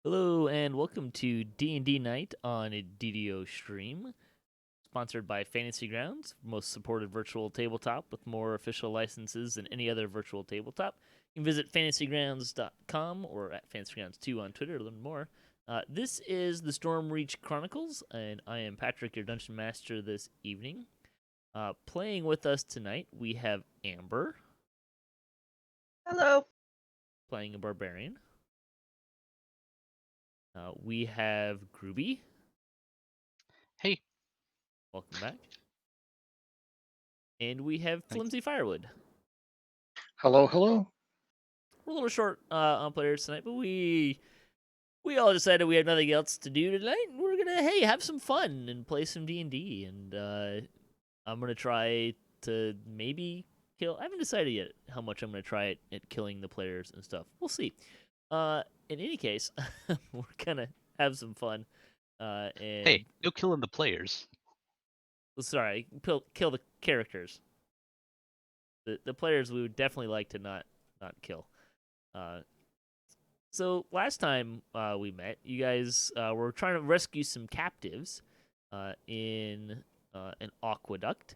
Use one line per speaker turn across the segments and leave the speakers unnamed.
Hello and welcome to D&D Night on DDOstream, sponsored by Fantasy Grounds, most supported virtual tabletop with more official licenses than any other virtual tabletop. You can visit fantasygrounds.com or at fantasygrounds2 on Twitter to learn more. This is the Stormreach Chronicles, and I am Patrick, your Dungeon Master this evening. Playing with us tonight, we have Amber.
Hello.
Playing a Barbarian. We have Gruubii.
Hey.
Welcome back. And we have Flimsy.Firewood.
Hello, hello.
We're a little short on players tonight, but we all decided we had nothing else to do tonight. And we're gonna have some fun and play some D&D. And I'm gonna try to maybe kill. I haven't decided yet how much I'm gonna try at killing the players and stuff. We'll see. In any case, we're gonna have some fun. And
Hey, no killing the players.
Sorry, kill the characters. The players we would definitely like to not kill. So last time we met, you guys were trying to rescue some captives in an aqueduct,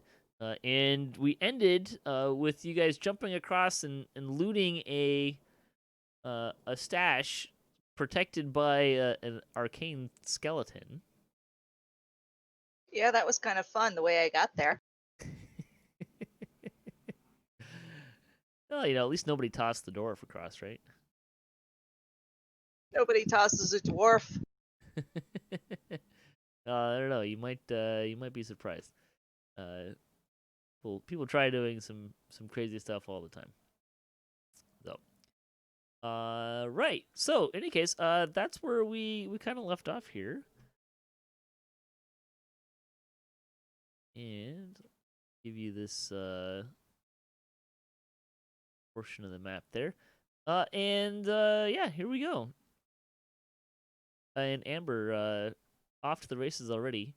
and we ended with you guys jumping across and looting a stash protected by an arcane skeleton.
Yeah, that was kind of fun the way I got there.
Well, at least nobody tossed the dwarf across, right?
Nobody tosses a dwarf.
I don't know. You might be surprised. People try doing some crazy stuff all the time. So, right. So, in any case, that's where we kind of left off here, and give you this portion of the map there. Yeah, here we go. And Amber, off to the races already.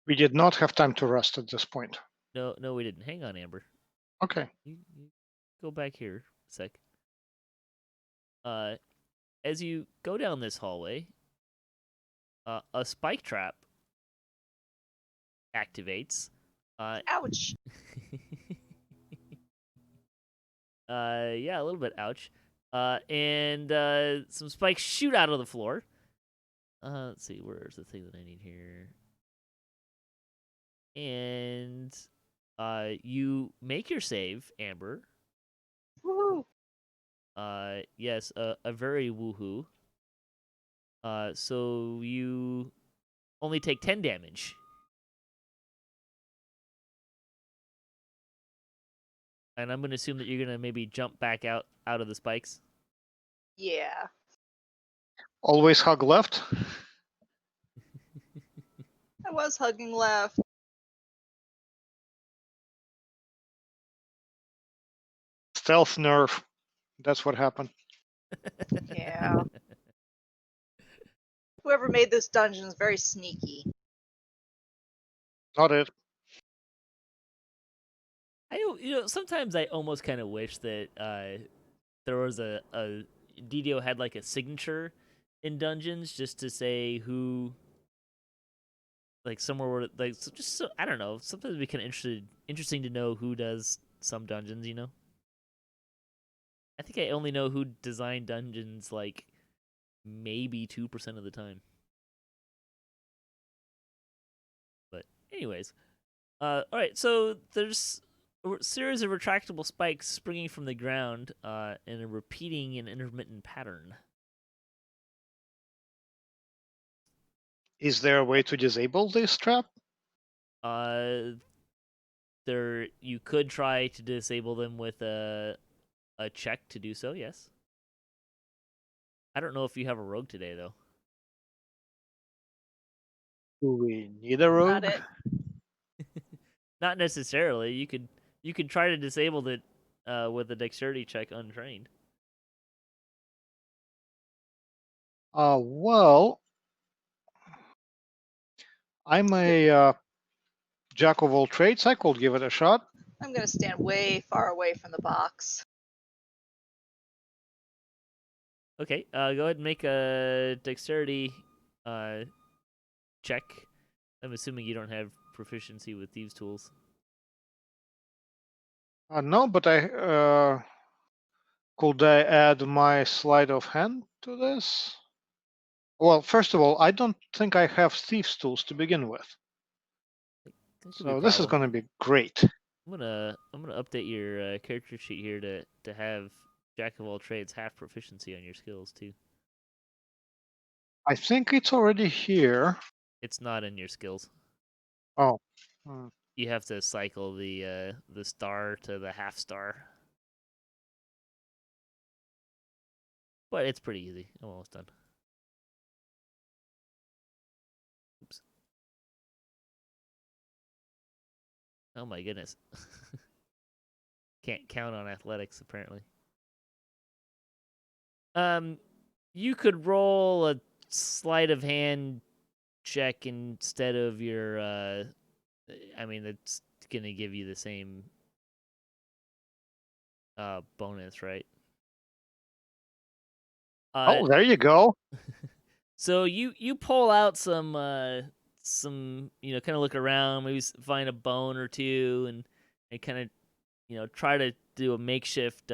We did not have time to rest at this point.
No, we didn't. Hang on, Amber.
Okay.
You go back here a sec. As you go down this hallway, a spike trap activates.
Ouch.
Yeah, a little bit ouch. And some spikes shoot out of the floor. Let's see, where's the thing that I need here? And you make your save, Amber.
Woohoo.
Yes, a very woohoo. So you only take 10 damage. And I'm gonna assume that you're gonna maybe jump back out of the spikes.
Yeah.
Always hug left.
I was hugging left.
Stealth nerf. That's what happened.
Yeah. Whoever made this dungeon is very sneaky.
Not it.
Sometimes I almost kind of wish that there was a DDO had like a signature in dungeons just to say who, like somewhere where like I don't know. Sometimes it'd be kind of interesting to know who does some dungeons. I think I only know who designed dungeons like maybe 2% of the time. But anyways, all right. So there's a series of retractable spikes springing from the ground in a repeating and intermittent pattern.
Is there a way to disable this trap?
You could try to disable them with a check to do so. Yes. I don't know if you have a rogue today though.
Do we need a rogue?
Not it.
Not necessarily. You could try to disable it with a dexterity check untrained.
Well, I'm a jack of all trades. I could give it a shot.
I'm going to stand way far away from the box.
Okay. Go ahead and make a dexterity check. I'm assuming you don't have proficiency with thieves' tools.
No, but could I add my sleight of hand to this? Well, first of all, I don't think I have thieves' tools to begin with,
That could be a
so this is
problem.
going to be great.
I'm gonna update your character sheet here to have Jack of all trades half proficiency on your skills too.
I think it's already here.
It's not in your skills.
Oh,
You have to cycle the star to the half star. But it's pretty easy. I'm almost done. Oops. Oh my goodness. Can't count on athletics apparently. You could roll a sleight of hand check instead of your I mean it's gonna give you the same bonus, right?
oh, there you go.
So you pull out some kind of look around, maybe find a bone or two, and kind of try to do a makeshift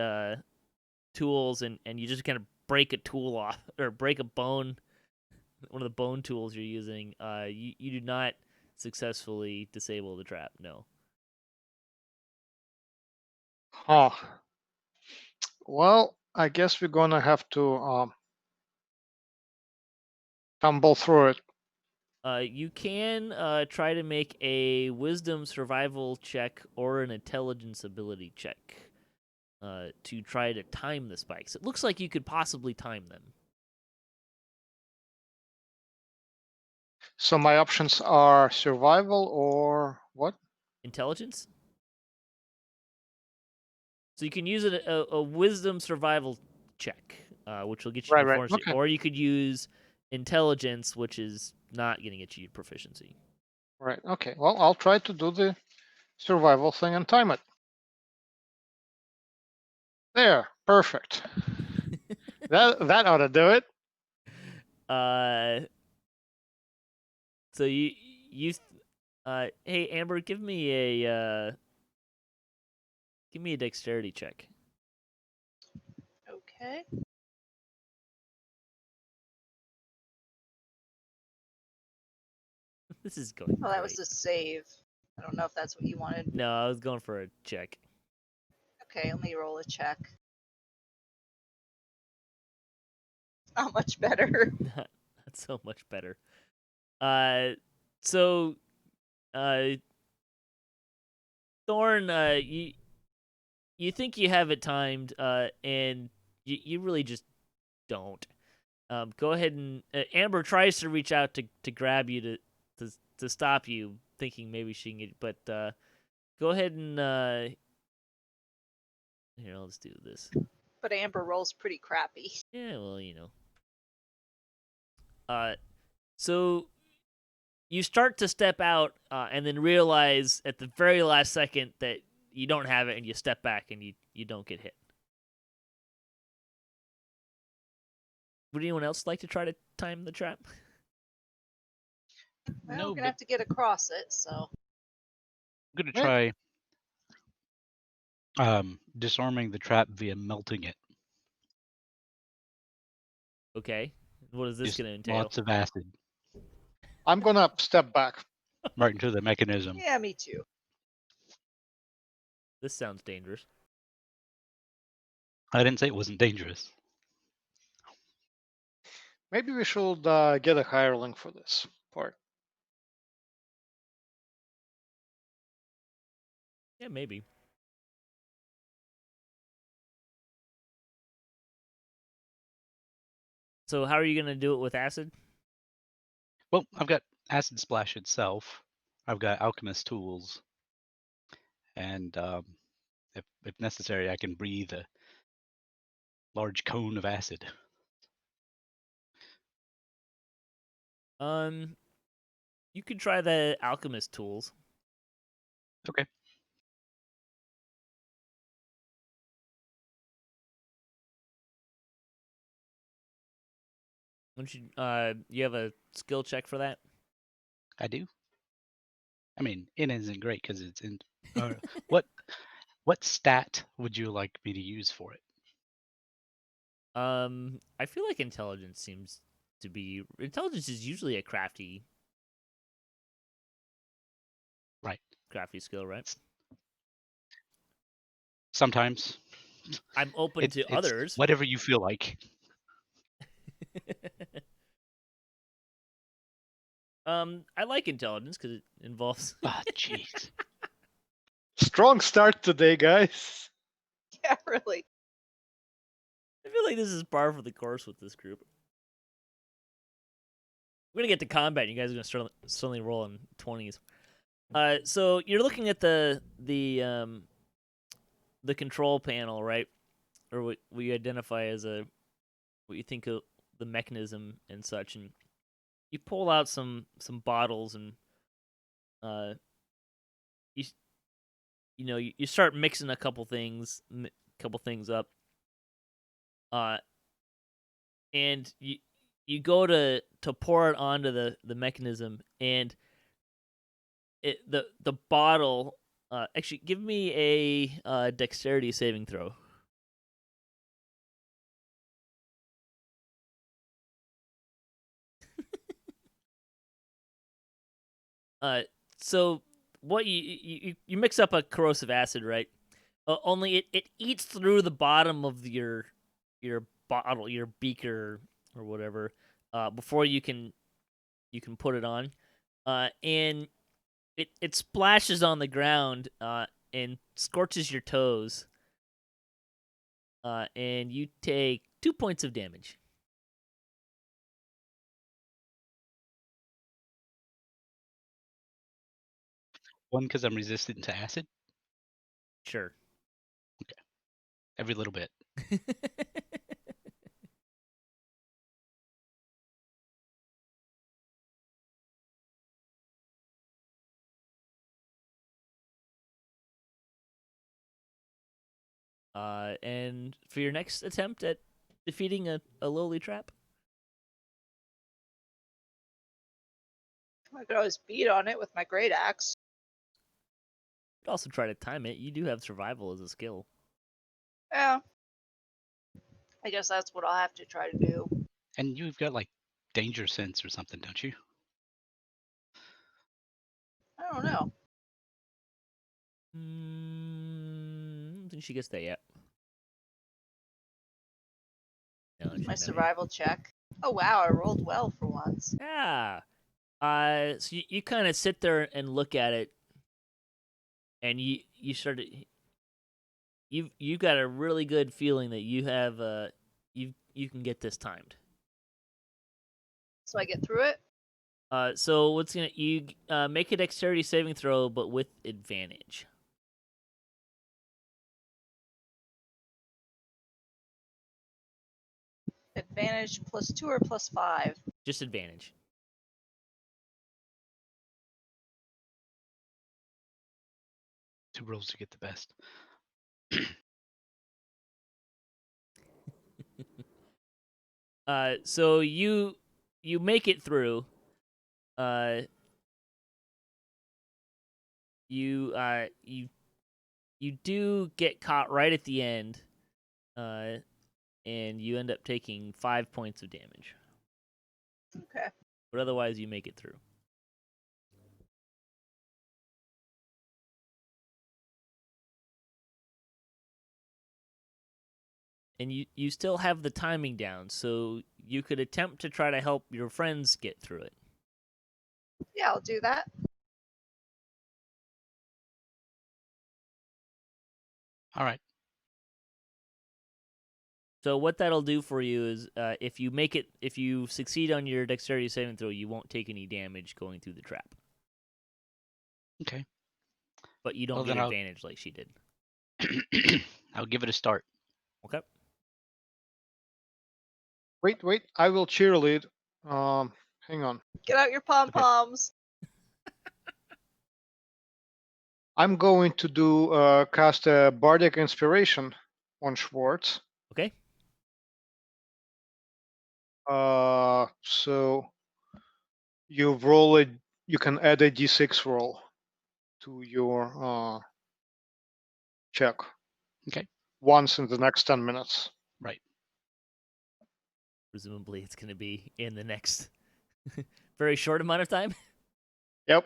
tools, and you just kind of break a tool off or break a bone, one of the bone tools you're using. You do not successfully disable the trap. No.
Huh. Well, I guess we're gonna have to tumble through it.
You can try to make a wisdom survival check or an intelligence ability check to try to time the spikes. It looks like you could possibly time them.
So my options are survival or what?
Intelligence? So you can use a wisdom survival check, which will get you
Right.
proficiency,
Okay.
or you could use intelligence, which is not going to get you proficiency.
Right. Okay. Well, I'll try to do the survival thing and time it. There. Perfect. That ought to do it.
So hey Amber, give me a dexterity check.
Okay.
This is going
Well, that was
great.
a save. I don't know if that's what you wanted.
No, I was going for a check.
Okay, let me roll a check. Not much better.
Not so much better. So, Thorn, you think you have it timed, and you really just don't. Go ahead and Amber tries to reach out to grab you to stop you, thinking maybe she can get. But go ahead and here, I'll just do this.
But Amber rolls pretty crappy.
Yeah, well, so you start to step out, and then realize at the very last second that you don't have it, and you step back, and you don't get hit. Would anyone else like to try to time the trap?
Well,
No,
we're gonna
but
have to get across it, so.
I'm gonna
Right.
try disarming the trap via melting it.
Okay. What is this
Just
going to entail?
lots of acid
I'm gonna step back.
right into the mechanism.
Yeah, me too.
This sounds dangerous.
I didn't say it wasn't dangerous.
Maybe we should get a hireling for this part.
Yeah, maybe. So how are you going to do it with acid?
Well, I've got acid splash itself. I've got alchemist tools, and if necessary, I can breathe a large cone of acid.
You could try the alchemist tools.
Okay.
Don't you? You have a skill check for that?
I do. I mean, in isn't great because it's in. What stat would you like me to use for it?
I feel like intelligence seems to be intelligence is usually a crafty
Right.
skill, right?
Sometimes
I'm open to
it's
others.
whatever you feel like.
I like intelligence because it involves.
Ah, jeez.
Strong start today, guys.
Yeah, really.
I feel like this is par for the course with this group. We're gonna get to combat. And you guys are gonna suddenly roll in 20s. So you're looking at the control panel, right? Or what we identify as what you think of the mechanism and such, and you pull out some bottles and you start mixing a couple things up, and you go to pour it onto the mechanism, and the bottle. Actually, give me a dexterity saving throw. So what you mix up a corrosive acid, right? Only it eats through the bottom of your bottle, your beaker or whatever, before you can put it on, and it splashes on the ground, and scorches your toes, and you take 2 points of damage.
One, because I'm resistant to acid.
Sure.
Every little bit.
And for your next attempt at defeating a lowly trap,
I could always beat on it with my great axe.
you could also try to time it. You do have survival as a skill.
Yeah. I guess that's what I'll have to try to do.
And you've got like danger sense or something, don't you?
I don't know.
I don't think she gets that yet. No, she
My
never.
survival check. Oh wow, I rolled well for once.
Yeah. So you kind of sit there and look at it, and you start to you got a really good feeling that you have you can get this timed.
So I get through it?
So what's gonna you make a dexterity saving throw, but with advantage.
Advantage +2 or +5?
Just advantage.
Two rolls to get the best.
So you make it through. You do get caught right at the end, and you end up taking 5 points of damage.
Okay.
But otherwise, you make it through. And you still have the timing down, so you could attempt to try to help your friends get through it.
Yeah, I'll do that.
All right.
So what that'll do for you is, if you succeed on your dexterity saving throw, you won't take any damage going through the trap.
Okay.
But you don't
Well,
get
then
advantage like she did.
I'll give it a start.
Okay.
Wait. I will cheerlead. Hang on.
Get out your pom-poms.
I'm going to do cast a bardic inspiration on Schwarz.
Okay.
So you roll it. You can add a d6 roll to your check.
Okay.
Once in the next 10 minutes.
Right.
Presumably, it's going to be in the next very short amount of time.
Yep.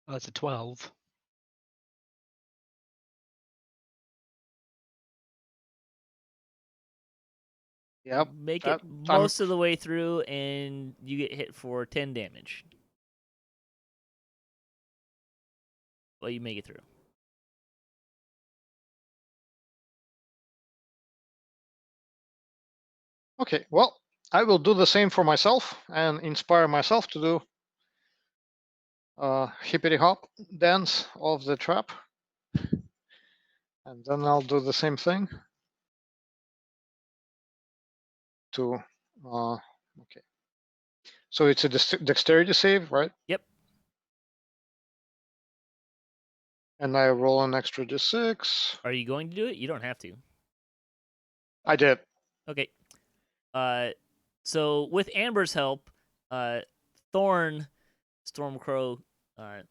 Well, that's a 12.
Yep.
Make
that-
it most of the way through, and you get hit for 10 damage. Well, you make it through.
Okay, well, I will do the same for myself and inspire myself to do hippity hop dance of the trap. And then I'll do the same thing to, okay. So it's a dexterity save, right?
Yep.
And I roll an extra d6.
Are you going to do it? You don't have to.
I did.
Okay. So with Amber's help, Thorn, Stormcrow,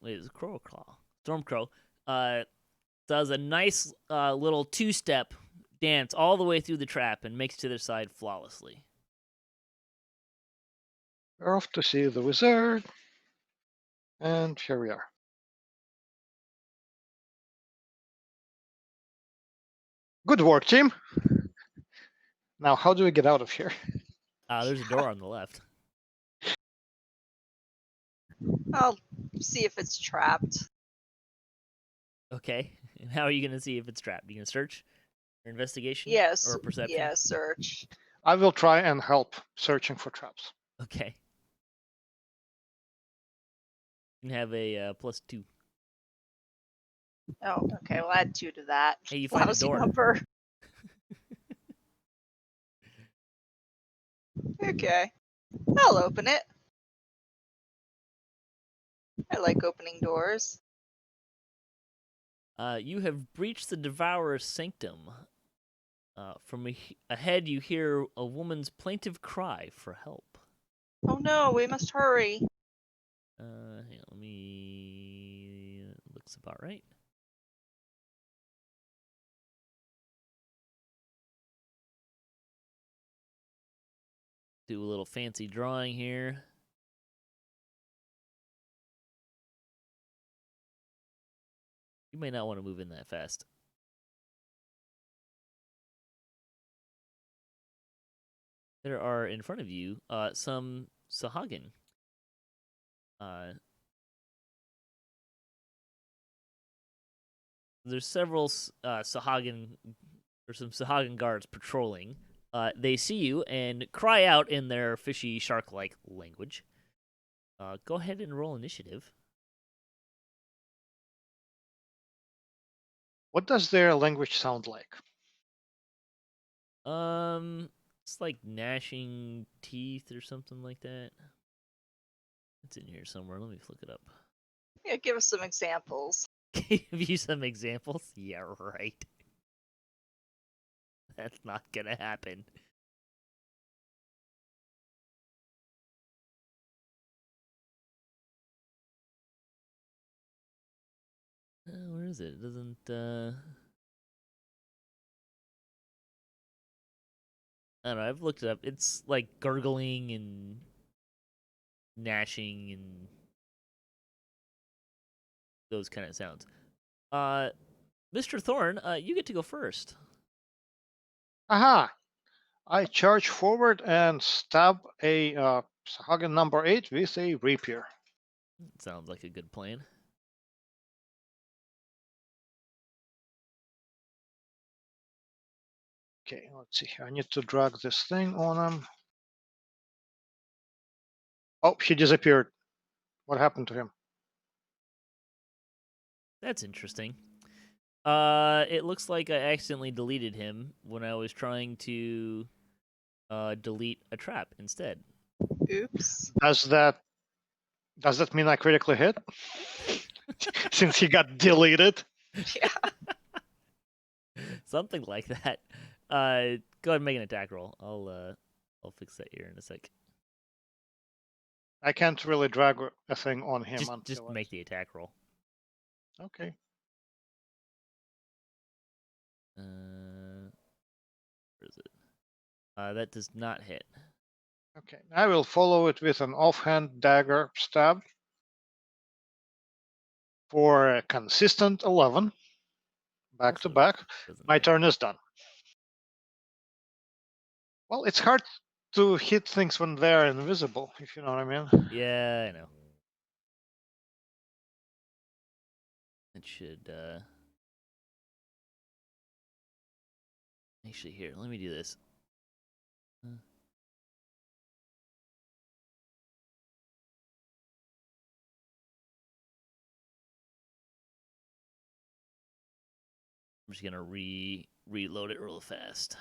wait, is it Crow or Claw? Stormcrow, does a nice little two-step dance all the way through the trap and makes it to the side flawlessly.
We're off to see the wizard. And here we are. Good work, team. Now, how do we get out of here?
There's a door on the left.
I'll see if it's trapped.
Okay. And how are you going to see if it's trapped? You going to search or investigation?
Yes.
Or perception?
Yeah, search.
I will try and help searching for traps.
Okay. You can have a +2.
Oh, okay. We'll add 2 to that.
Hey, you find a
Lousy
door.
number. Okay. I'll open it. I like opening doors.
You have breached the Devourer's sanctum. From ahead, you hear a woman's plaintive cry for help.
Oh no, we must hurry.
Hang on, let me. Looks about right. Do a little fancy drawing here. You may not want to move in that fast. There are in front of you some Sahagin. There's several Sahagin, or some Sahagin guards patrolling. They see you and cry out in their fishy shark-like language. Go ahead and roll initiative.
What does their language sound like?
It's like gnashing teeth or something like that. It's in here somewhere. Let me look it up.
Yeah, give us some examples.
Give you some examples? Yeah, right. That's not gonna happen. Where is it? It doesn't, I don't know, I've looked it up. It's like gurgling and gnashing and those kind of sounds. Mr. Thorn, you get to go first.
Aha! I charge forward and stab a Sahagin number 8 with a rapier.
Sounds like a good plan.
Okay, let's see here. I need to drag this thing on him. Oh, he disappeared. What happened to him?
That's interesting. It looks like I accidentally deleted him when I was trying to delete a trap instead.
Oops.
Does that mean I critically hit? Since he got deleted.
Yeah.
Something like that. Go ahead and make an attack roll. I'll fix that here in a sec.
I can't really drag a thing on him
Just
until
make the attack roll.
Okay.
Where is it? That does not hit.
Okay. I will follow it with an offhand dagger stab for a consistent 11. Back to
Also
back.
doesn't
My
hit.
turn is done. Well, it's hard to hit things when they're invisible, if you know what I mean.
Yeah, I know. It should. Actually, here, let me do this. I'm just gonna reload it real fast.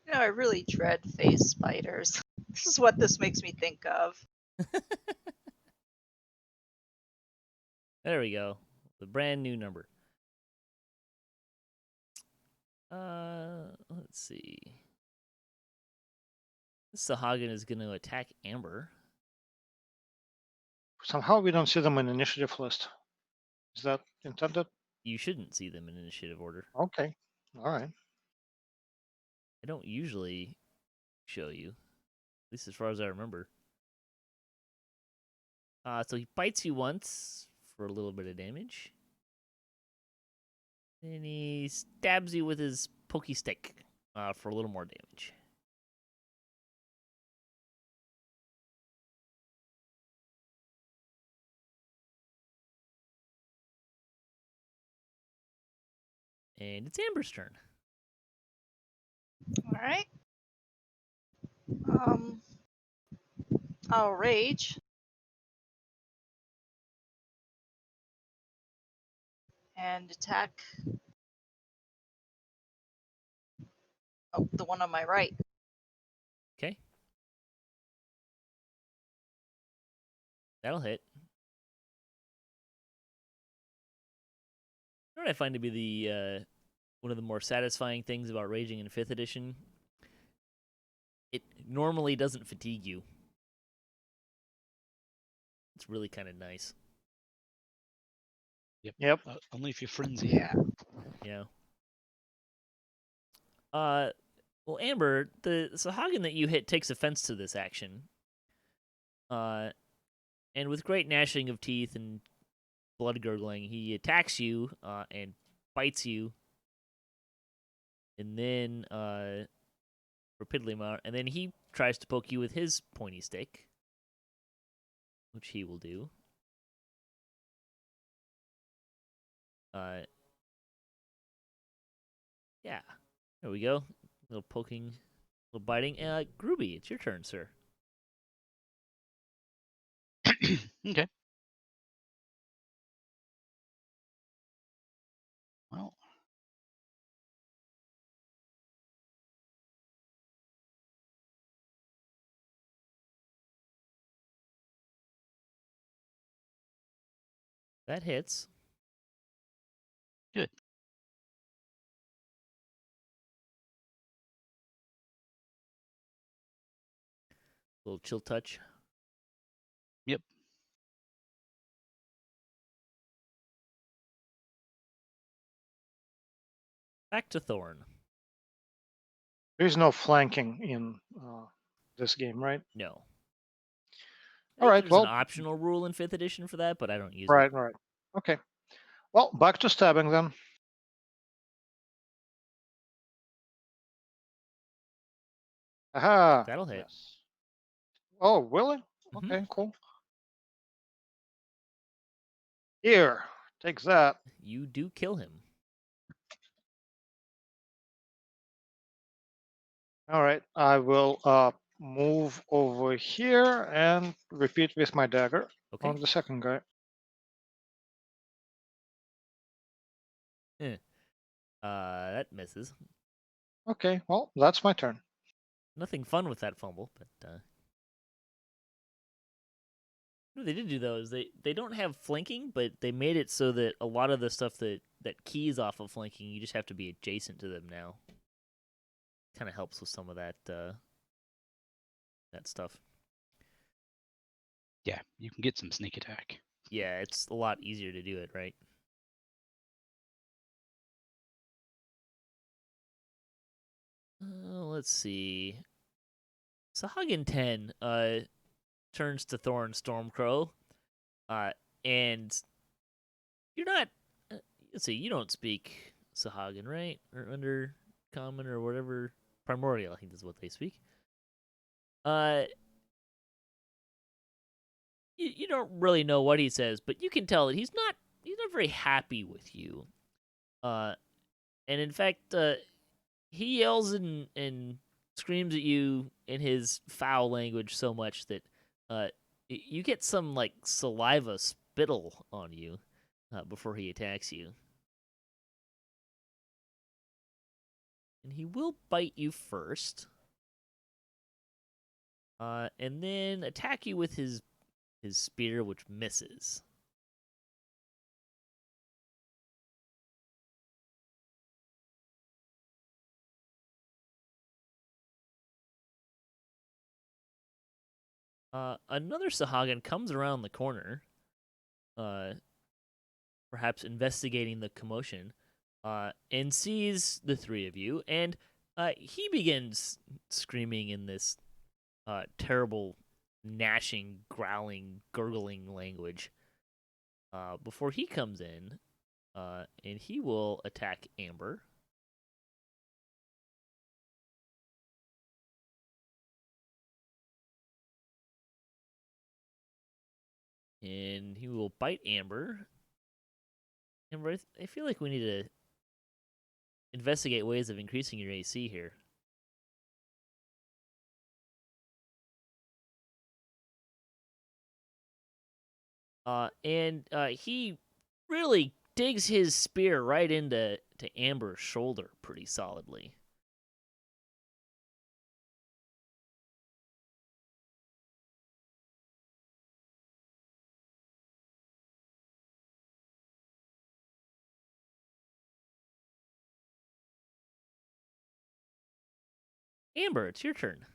You know, I really dread phase spiders. This is what this makes me think of.
There we go. The brand new number. Let's see. This Sahagin is going to attack Amber.
Somehow we don't see them in initiative list. Is that intended?
You shouldn't see them in initiative order.
Okay. All right.
I don't usually show you, at least as far as I remember. So he bites you once for a little bit of damage. Then he stabs you with his pokey stick for a little more damage. And it's Amber's turn.
All right. I'll rage. And attack. Oh, the one on my right.
Okay. That'll hit. You know what I find to be the one of the more satisfying things about raging in 5th edition? It normally doesn't fatigue you. It's really kind of nice.
Yep.
Only if you frenzy.
Yeah.
Yeah. Well, Amber, the Sahagin that you hit takes offense to this action. And with great gnashing of teeth and blood gurgling, he attacks you and bites you, and then repeatedly, and then he tries to poke you with his pointy stick, which he will do. Yeah, there we go. A little poking, a little biting. Gruubii, it's your turn, sir.
Okay. Well,
That hits.
good.
Little chill touch.
Yep.
Back to Thorn.
There is no flanking in this game, right?
No.
All right,
There's
well-
an optional rule in 5th edition for that, but I don't use
Right,
it.
right. Okay. Well, back to stabbing then. Aha.
That'll hit.
Yes. Oh, really?
Mhm.
Okay, cool. Here, take that.
You do kill him.
All right, I will move over here and repeat with my dagger
Okay.
on the second guy.
That misses.
Okay, well, that's my turn.
Nothing fun with that fumble, but What they did do though is they don't have flanking, but they made it so that a lot of the stuff that keys off of flanking, you just have to be adjacent to them now. Kind of helps with some of that that stuff.
Yeah, you can get some sneak attack.
Yeah, it's a lot easier to do it, right? Let's see. Sahagin 10 turns to Thorn Stormcrow, and you're not. Let's see, you don't speak Sahagin, right? Or Undercommon or whatever. Primordial, I think is what they speak. You don't really know what he says, but you can tell that he's not very happy with you. And in fact, he yells and screams at you in his foul language so much that you get some like saliva spittle on you before he attacks you. And he will bite you first. And then attack you with his spear, which misses. Another Sahagin comes around the corner, perhaps investigating the commotion, and sees the three of you, and he begins screaming in this terrible, gnashing, growling, gurgling language. Before he comes in, and he will attack Amber. And he will bite Amber. Amber, I feel like we need to investigate ways of increasing your AC here. And he really digs his spear right into Amber's shoulder pretty solidly. Amber, it's your turn.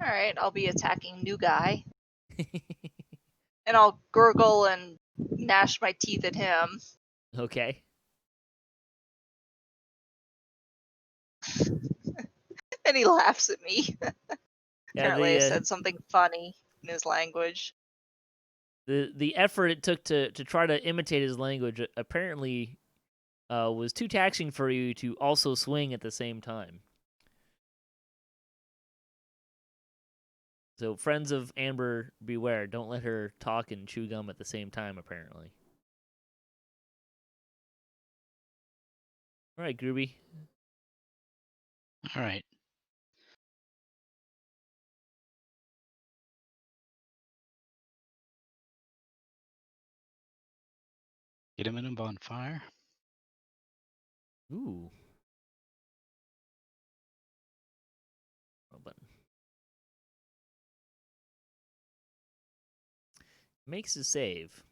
All right, I'll be attacking new guy, and I'll gurgle and gnash my teeth at him.
Okay.
And he laughs at me.
Yeah,
Apparently, I said something funny in his language.
the effort it took to try to imitate his language apparently was too taxing for you to also swing at the same time. So, friends of Amber, beware. Don't let her talk and chew gum at the same time, apparently. All right, Gruubii.
All right. Get him in a bonfire.
Ooh. Wrong button. Makes a save.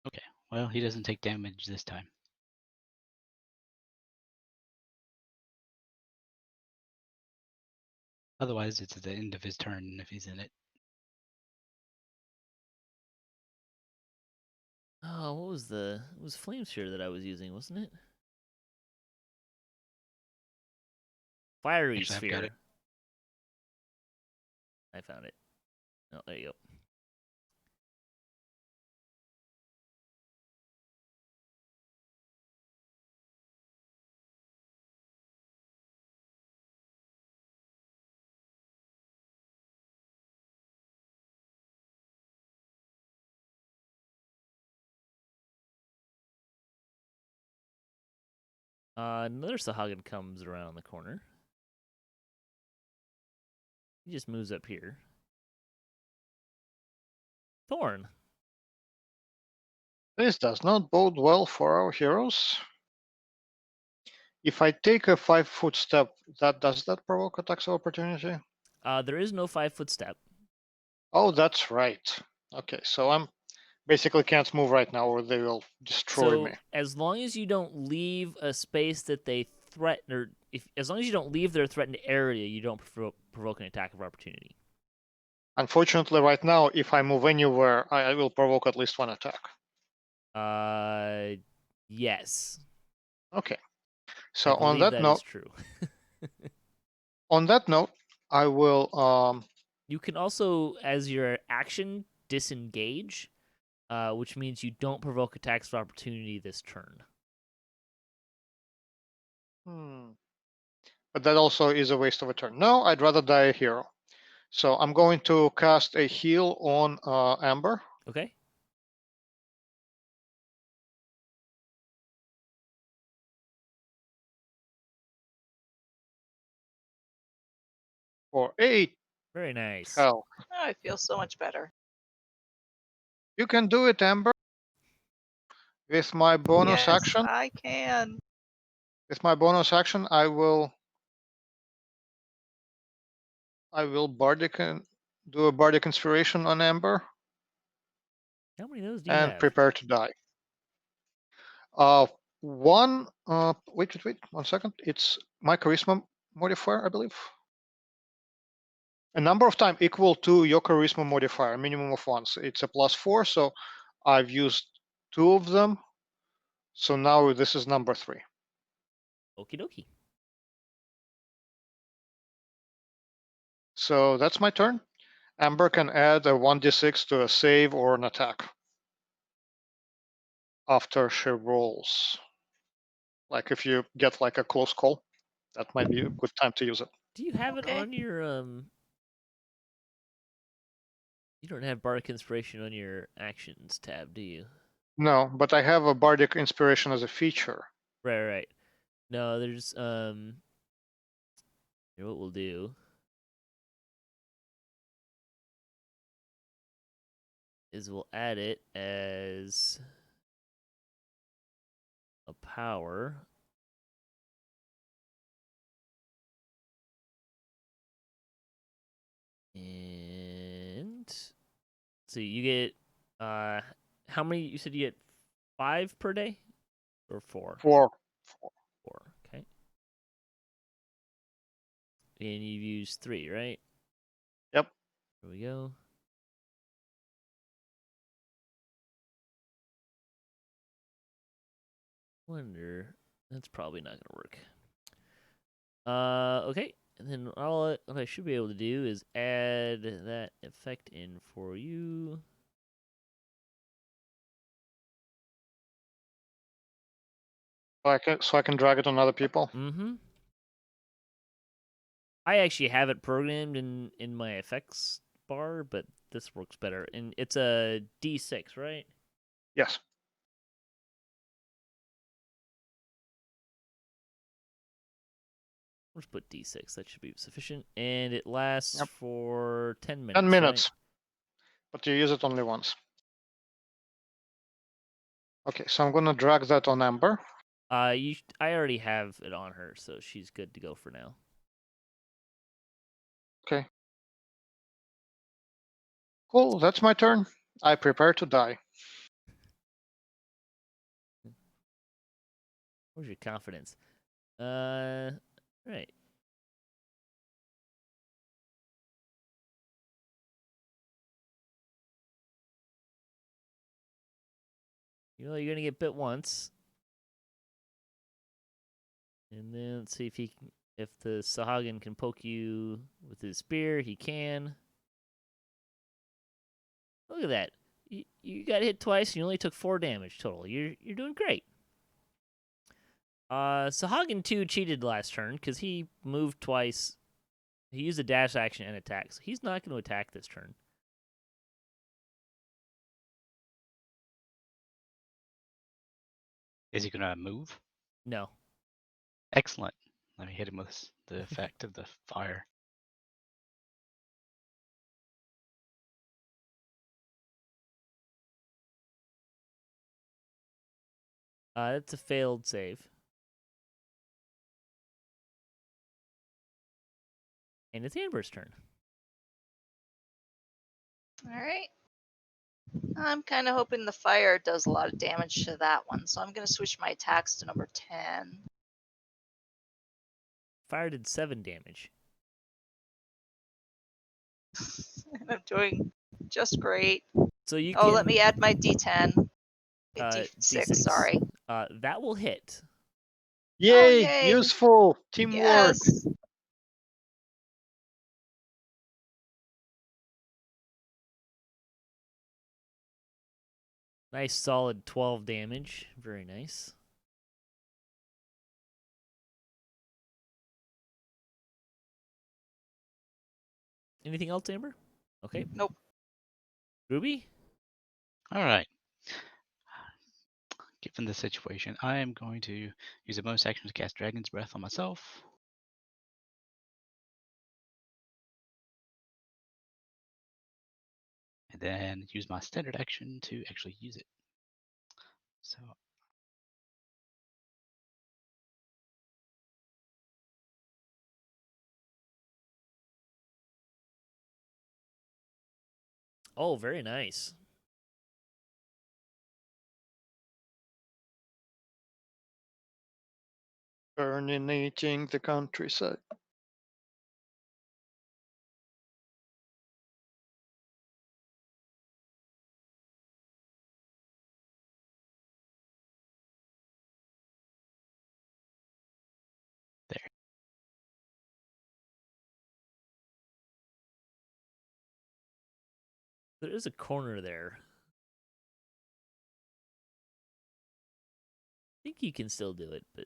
Okay. Well, he doesn't take damage this time. Otherwise, it's at the end of his turn if he's in it.
Oh, what was it was Flamesphere that I was using, wasn't it? Fiery
Actually, I've
Sphere.
got it.
I found it. Oh, there you go. Another Sahagin comes around the corner. He just moves up here. Thorn.
This does not bode well for our heroes. If I take a 5-foot step, does that provoke attacks of opportunity?
There is no 5-foot step.
Oh, that's right. Okay, so I'm basically can't move right now, or they will destroy
So
me.
as long as you don't leave a space that they threaten, or as long as you don't leave their threatened area, you don't provoke an attack of opportunity.
Unfortunately, right now, if I move anywhere, I will provoke at least one attack.
Yes.
Okay.
I
So
believe that is true.
on that note, I will
You can also, as your action, disengage, which means you don't provoke attacks of opportunity this turn.
But that also is a waste of a turn. No, I'd rather die a hero. So I'm going to cast a heal on Amber.
Okay.
For 8
Very nice.
health.
Oh, I feel so much better.
You can do it, Amber. With my bonus
Yes,
action,
I can.
I will do a bardic inspiration on Amber
How many of those do you
and
have?
prepare to die. One. Wait, 1 second. It's my charisma modifier, I believe. A number of time equal to your charisma modifier, minimum of once. It's a +4, so I've used 2 of them. So now this is number 3.
Okie dokie.
So that's my turn. Amber can add a 1d6 to a save or an attack after she rolls. Like if you get like a close call, that might be a good time to use it.
Do you have it
Okay.
on your You don't have Bardic Inspiration on your actions tab, do you?
No, but I have a bardic inspiration as a feature.
Right. No, there's here, what we'll do is we'll add it as a power. And so you get how many? You said you get 5 per day or 4?
4.
4. Okay. And you've used 3, right?
Yep.
Here we go. Wonder that's probably not gonna work. Okay. And then what I should be able to do is add that effect in for you.
So I can drag it on other people.
Mm-hmm. I actually have it programmed in my effects bar, but this works better. And it's a D6, right?
Yes.
Let's put D6. That should be sufficient. And it lasts
Yep.
for 10 minutes.
10 minutes.
Right?
But you use it only once. Okay, so I'm gonna drag that on Amber.
I already have it on her, so she's good to go for now.
Okay. Cool, that's my turn. I prepare to die.
Where's your confidence? Right. You know you're gonna get bit once, and then let's see if the Sahagin can poke you with his spear. He can. Look at that. You got hit twice, and you only took 4 damage total. You're doing great. Sahagin 2 cheated last turn because he moved twice. He used a dash action and attack, so he's not going to attack this turn.
Is he gonna move?
No.
Excellent. Let me hit him with the effect of the fire.
That's a failed save. And it's Amber's turn.
All right. I'm kind of hoping the fire does a lot of damage to that one, so I'm going to switch my attacks to number 10.
Fire did 7 damage.
And I'm doing just great.
So you
Oh,
can
let me add my D10. D6,
D6.
sorry.
That will hit.
Yay!
yay.
Useful teamwork.
Yes.
Nice solid 12 damage. Very nice. Anything else, Amber? Okay.
Nope.
Gruubii?
All right. Given the situation, I am going to use a bonus action to cast Dragon's Breath on myself. And then use my standard action to actually use it. So
Oh, very nice.
Burning the countryside.
there.
There is a corner there. I think you can still do it, but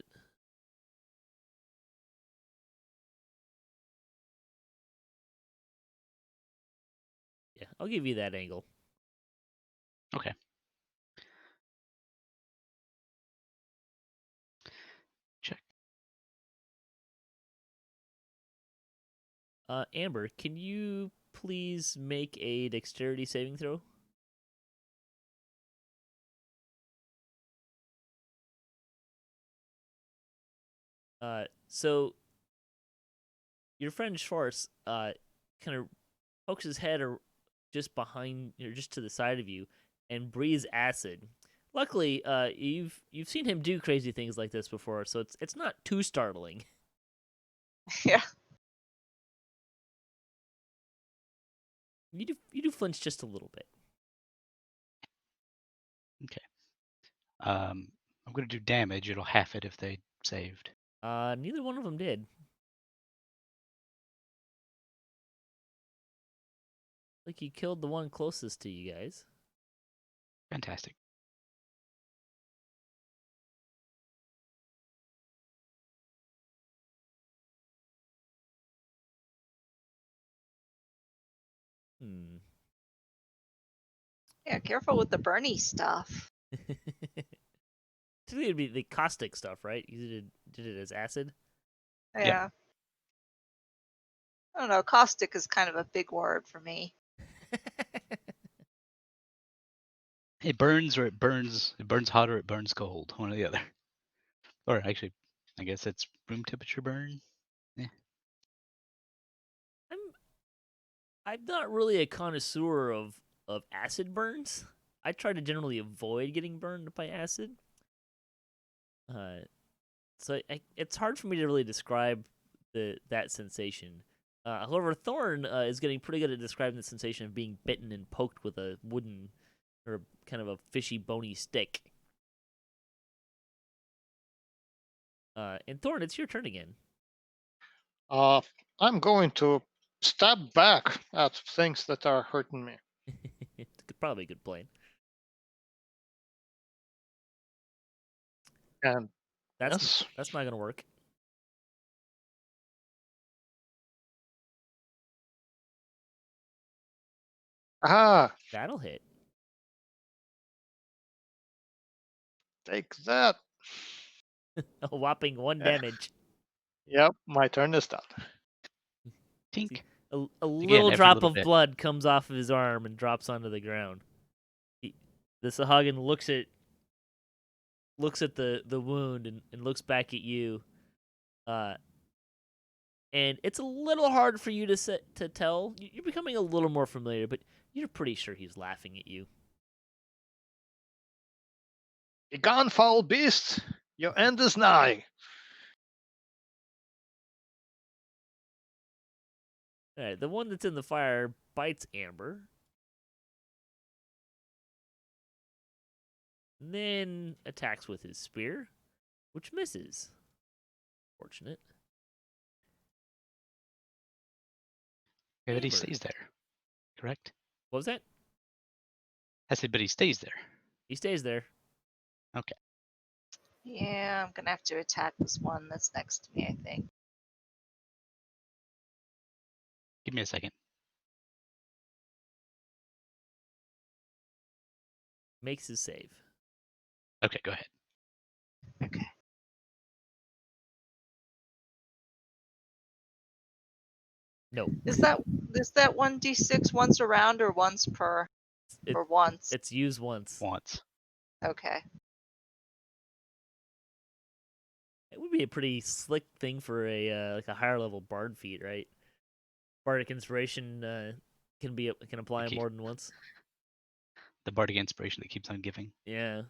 yeah, I'll give you that angle.
Okay. Check.
Amber, can you please make a dexterity saving throw? So your friend Schwarz kind of pokes his head just behind, or just to the side of you, and breathes acid. Luckily, you've seen him do crazy things like this before, so it's not too startling.
Yeah.
You do flinch just a little bit.
Okay. I'm going to do damage. It'll half it if they saved.
Neither one of them did. Like you killed the one closest to you guys.
Fantastic.
Hmm.
Yeah, careful with the Bernie stuff.
Typically, it'd be the caustic stuff, right? You did it as acid.
Yeah. I don't know. Caustic is kind of a big word for me.
It burns or it burns. It burns hot or it burns cold. One or the other. Or actually, I guess it's room temperature burn. Yeah.
I'm not really a connoisseur of acid burns. I try to generally avoid getting burned by acid. So it's hard for me to really describe that sensation. However, Thorn is getting pretty good at describing the sensation of being bitten and poked with a wooden or kind of a fishy, bony stick. And Thorn, it's your turn again.
I'm going to stab back at things that are hurting me.
It's probably a good plan.
And
That's
yes.
not gonna work.
Ah,
That'll hit.
take that.
A whopping 1 damage.
Yep, my turn is done.
Tink.
A little
every
drop
little
of
bit.
blood comes off of his arm and drops onto the ground. The Sahagin looks at the wound and looks back at you. And it's a little hard for you to tell. You're becoming a little more familiar, but you're pretty sure he's laughing at you.
Begone, foul beast! Your end is nigh.
All right, the one that's in the fire bites Amber. And then attacks with his spear, which misses. Fortunate.
Yeah, but he
Amber.
stays there. Correct?
What was that?
I said, but he stays there.
He stays there.
Okay.
Yeah, I'm gonna have to attack this one that's next to me, I think.
Give me a second.
Makes his save.
Okay, go ahead.
Okay.
No.
Is that 1d6 once a round or once per?
It-
or once?
It's used once.
Once.
Okay.
It would be a pretty slick thing for a like a higher level bard feat, right? Bardic inspiration can apply
Okay.
more than once.
The bardic inspiration that keeps on giving.
Yeah.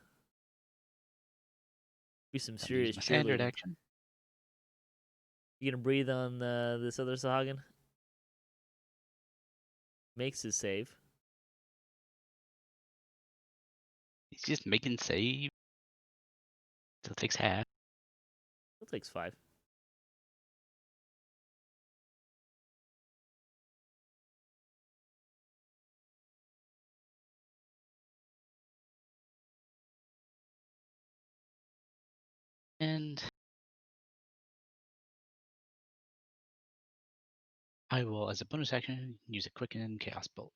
Be some
I'm gonna
serious
use my standard
cheerleading.
action.
You gonna breathe on this other Sahagin? Makes his save.
He's just making save. So it takes half.
Still takes 5.
And I will, as a bonus action, use a Quicken Chaos Bolt.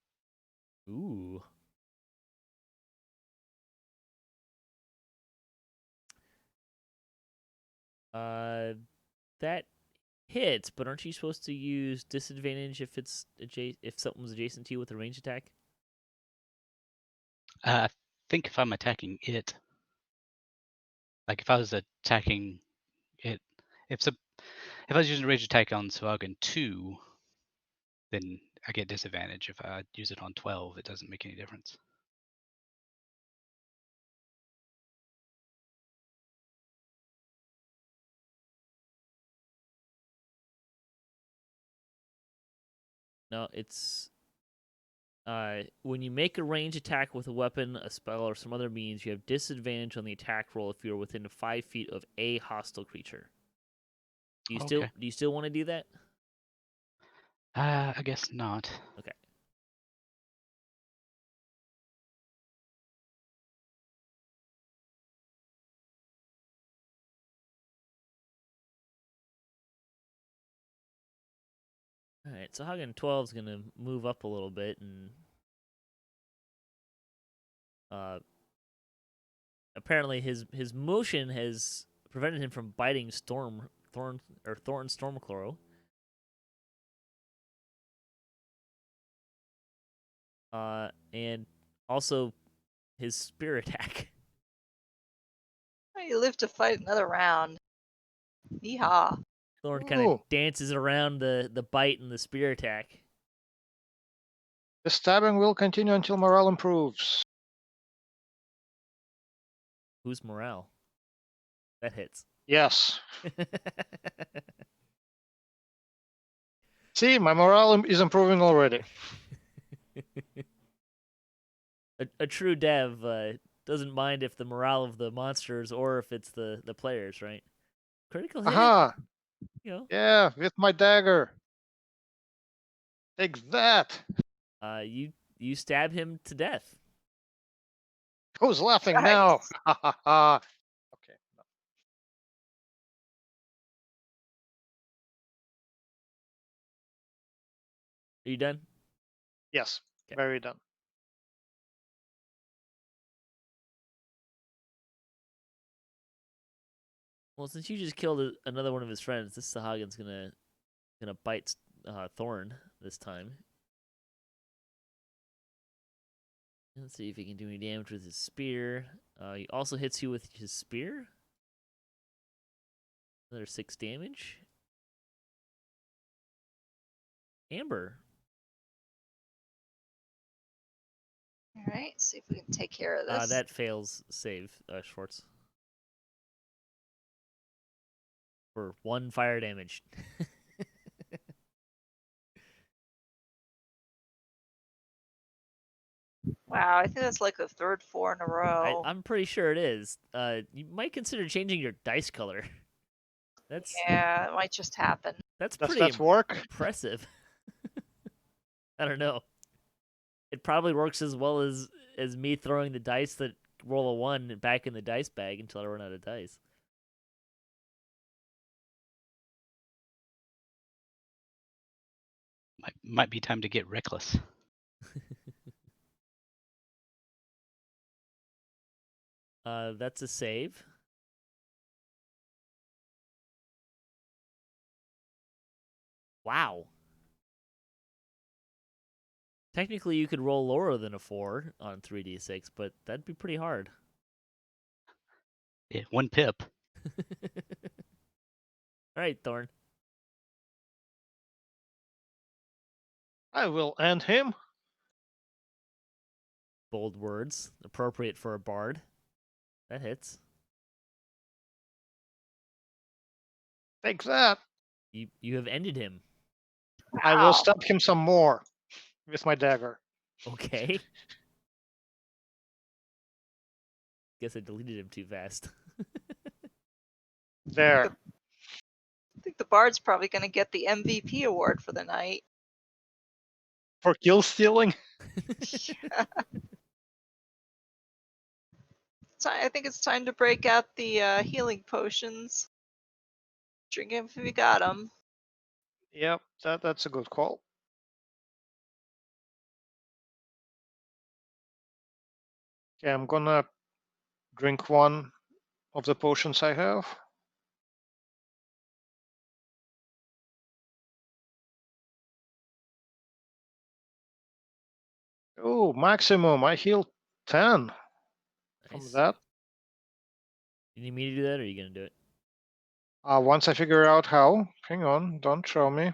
Ooh. That hits, but aren't you supposed to use disadvantage if if something's adjacent to you with a range attack?
I think if I'm attacking it, like if I was attacking it, if I was using a rage attack on Swagan 2, then I get disadvantage. If I use it on 12, it doesn't make any difference.
No, it's when you make a range attack with a weapon, a spell, or some other means, you have disadvantage on the attack roll if you're within 5 feet of a hostile creature. Do you still want to do that?
I guess not.
Okay. All right, so Hagen 12 is gonna move up a little bit and apparently his motion has prevented him from biting Thorn Stormcrow. And also his spear attack.
Oh, you live to fight another round. Yeehaw.
Thorn kind of
Ooh.
dances around the bite and the spear attack.
The stabbing will continue until morale improves.
Who's morale? That hits.
Yes. See, my morale is improving already.
a true dev doesn't mind if the morale of the monsters or if it's the players, right? Critical hit.
Aha!
You know.
Yeah, with my dagger. Take that.
You stab him to death.
Who's laughing
Nice.
now? Ha ha ha. Okay.
Are you done?
Yes,
Okay.
very done.
Well, since you just killed another one of his friends, this Sahagan's gonna bite Thorn this time. Let's see if he can do any damage with his spear. He also hits you with his spear. Another 6 damage. Amber.
All right, see if we can take care of this.
That fails save, Schwarz. For 1 fire damage.
Wow, I think that's like the third 4 in a row.
I'm pretty sure it is. You might consider changing your dice color. That's
Yeah, it might just happen.
that's
Does
pretty
that work?
impressive. I don't know. It probably works as well as me throwing the dice that roll a 1 back in the dice bag until I run out of dice.
Might be time to get reckless.
That's a save. Wow. Technically, you could roll lower than a 4 on 3d6, but that'd be pretty hard.
Yeah, 1 pip.
All right, Thorn.
I will end him.
Bold words, appropriate for a bard. That hits.
Take that.
You have ended him.
I will
Wow.
stab him some more with my dagger.
Okay. Guess I deleted him too fast.
There.
I think the bard's probably going to get the MVP award for the night.
For kill stealing?
I think it's time to break out the healing potions. Drink them if we got them.
Yep, that's a good call. Okay, I'm gonna drink one of the potions I have. Oh, maximum. I healed 10 from
Nice.
that.
You need me to do that, or are you gonna do it?
Once I figure out how. Hang on, don't show me.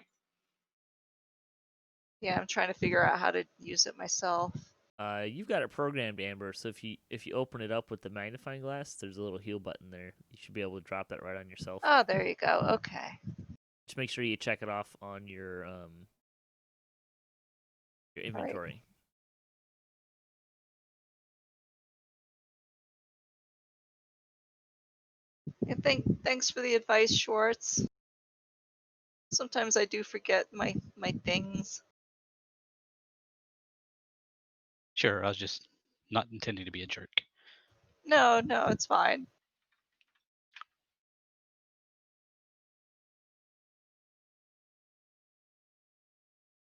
Yeah, I'm trying to figure out how to use it myself.
You've got it programmed, Amber. So if you open it up with the magnifying glass, there's a little heal button there. You should be able to drop that right on yourself.
Oh, there you go. Okay.
Just make sure you check it off on your inventory.
Yeah, thanks for the advice, Schwarz. Sometimes I do forget my things.
Sure, I was just not intending to be a jerk.
No, it's fine.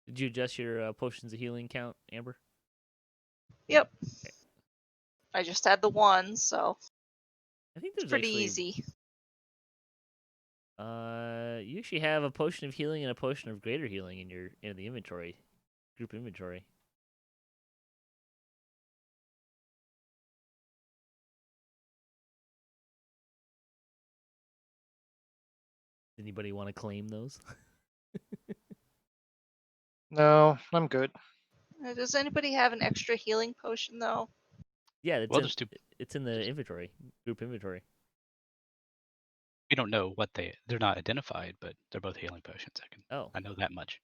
Did you adjust your potions of healing count, Amber?
Yep. I just had the one, so
I think
it's
there's
pretty
actually,
easy.
you actually have a potion of healing and a potion of greater healing in the inventory, group inventory. Anybody want to claim those?
No, I'm good.
Does anybody have an extra healing potion though?
Yeah, it's
Well,
in,
there's 2.
it's in the inventory, group inventory.
We don't know what they're not identified, but they're both healing potions.
Oh,
I know that much.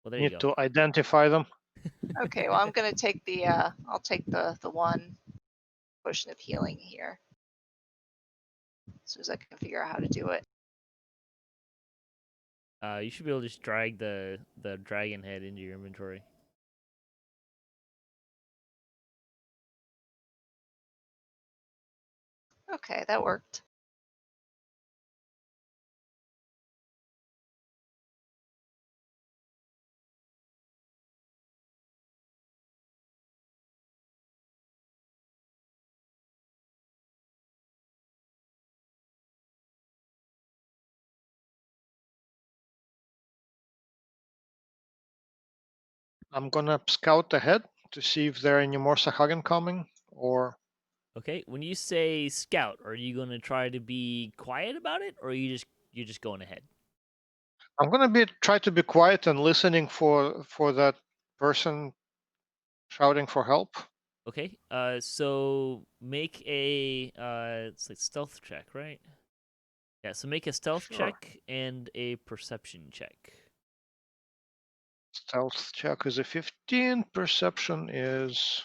well there you
Need
go.
to identify them.
Okay, well I'm gonna take the I'll take the one potion of healing here. As soon as I can figure out how to do it.
You should be able to just drag the dragon head into your inventory.
Okay, that worked.
I'm gonna scout ahead to see if there are any more Sahagan coming, or
Okay, when you say scout, are you going to try to be quiet about it, or are you're just going ahead?
I'm gonna try to be quiet and listening for that person Shouting for help.
Okay. So make a it's like stealth check, right? Yeah. So make a stealth
Sure.
check and a perception check.
Stealth check is a 15. Perception is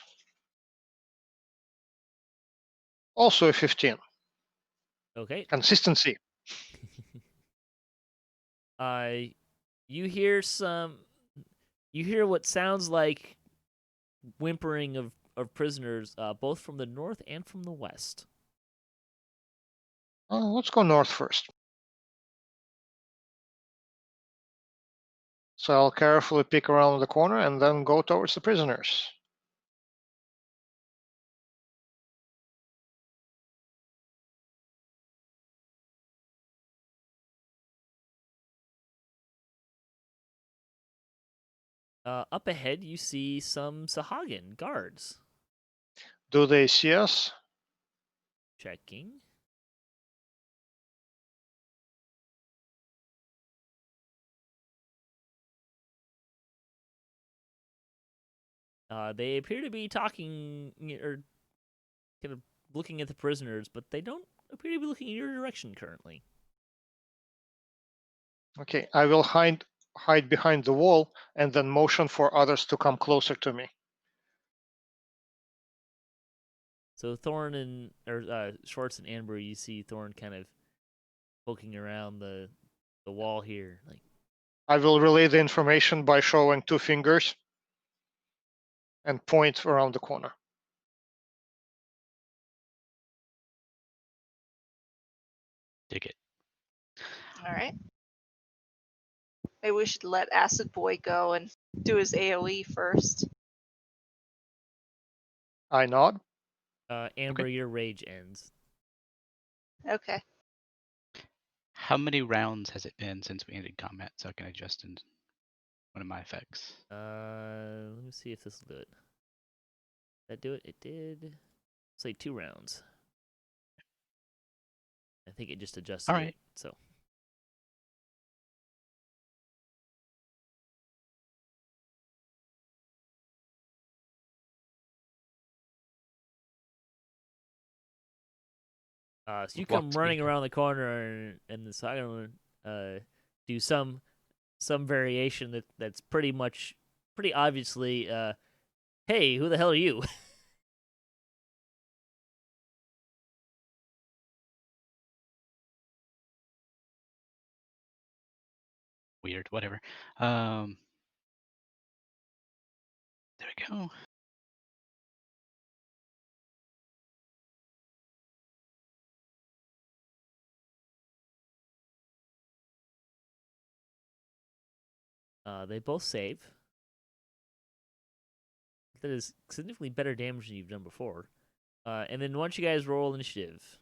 also a 15.
Okay.
Consistency.
You hear some. You hear what sounds like whimpering of prisoners, both from the north and from the west.
Let's go north first. So I'll carefully peek around the corner and then go towards the prisoners.
Up ahead, you see some Sahagin guards
Do they see us?
checking. They appear to be talking or kind of looking at the prisoners, but they don't appear to be looking in your direction currently.
Okay, I will hide behind the wall and then motion for others to come closer to me.
So Thorn and Schwarz and Amber, you see Thorn kind of poking around the wall here, like.
I will relay the information by showing 2 fingers and point around the corner.
Dig it.
All right. Maybe we should let Acid Boy go and do his AoE first.
I nod.
Amber, your rage ends.
Okay.
How many rounds has it been since we ended combat so I can adjust in one of my effects?
Let me see if this will do it. Did that do it? It did. Say 2 rounds. I think it just adjusted
All right.
it. So. So you
Walk
come
speed.
running around the corner, and the Sagan do some variation that's pretty obviously, hey, who the hell are you?
Weird, whatever. There we go.
They both save. That is significantly better damage than you've done before. And then once you guys roll initiative.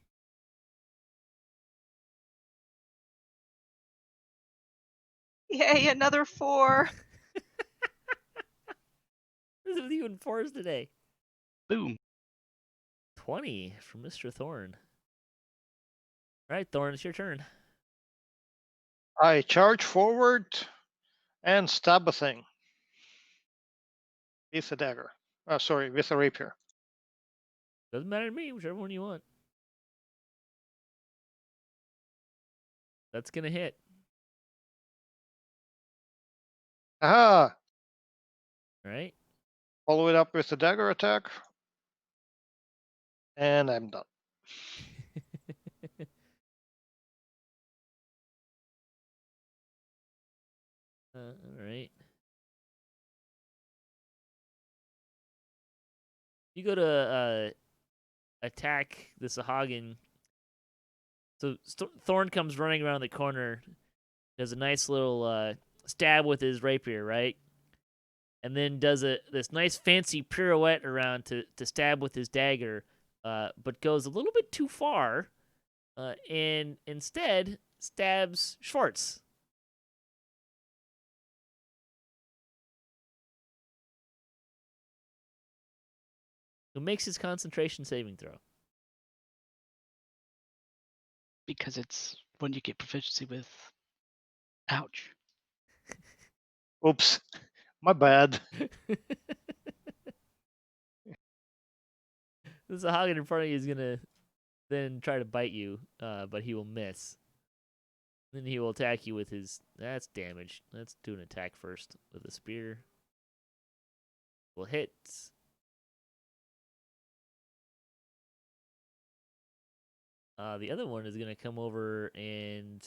Yay, another 4.
What is it with you in 4s today?
Boom.
20 from Mr. Thorn. All right, Thorn, it's your turn.
I charge forward and stab a thing with a dagger. Sorry, with a rapier.
Doesn't matter to me, whichever one you want. That's gonna hit.
Aha!
All right.
Follow it up with a dagger attack. And I'm done.
All right. You go to attack the Sahagin. So Thorn comes running around the corner, does a nice little stab with his rapier, right? And then does this nice fancy pirouette around to stab with his dagger, but goes a little bit too far, and instead stabs Schwarz. Who makes his concentration saving throw.
Because it's when you get proficiency with. Ouch.
Oops. My bad.
This Hagen in front of you is gonna then try to bite you, but he will miss. Then he will attack you with his. That's damage. Let's do an attack first with a spear. Will hit. The other one is gonna come over and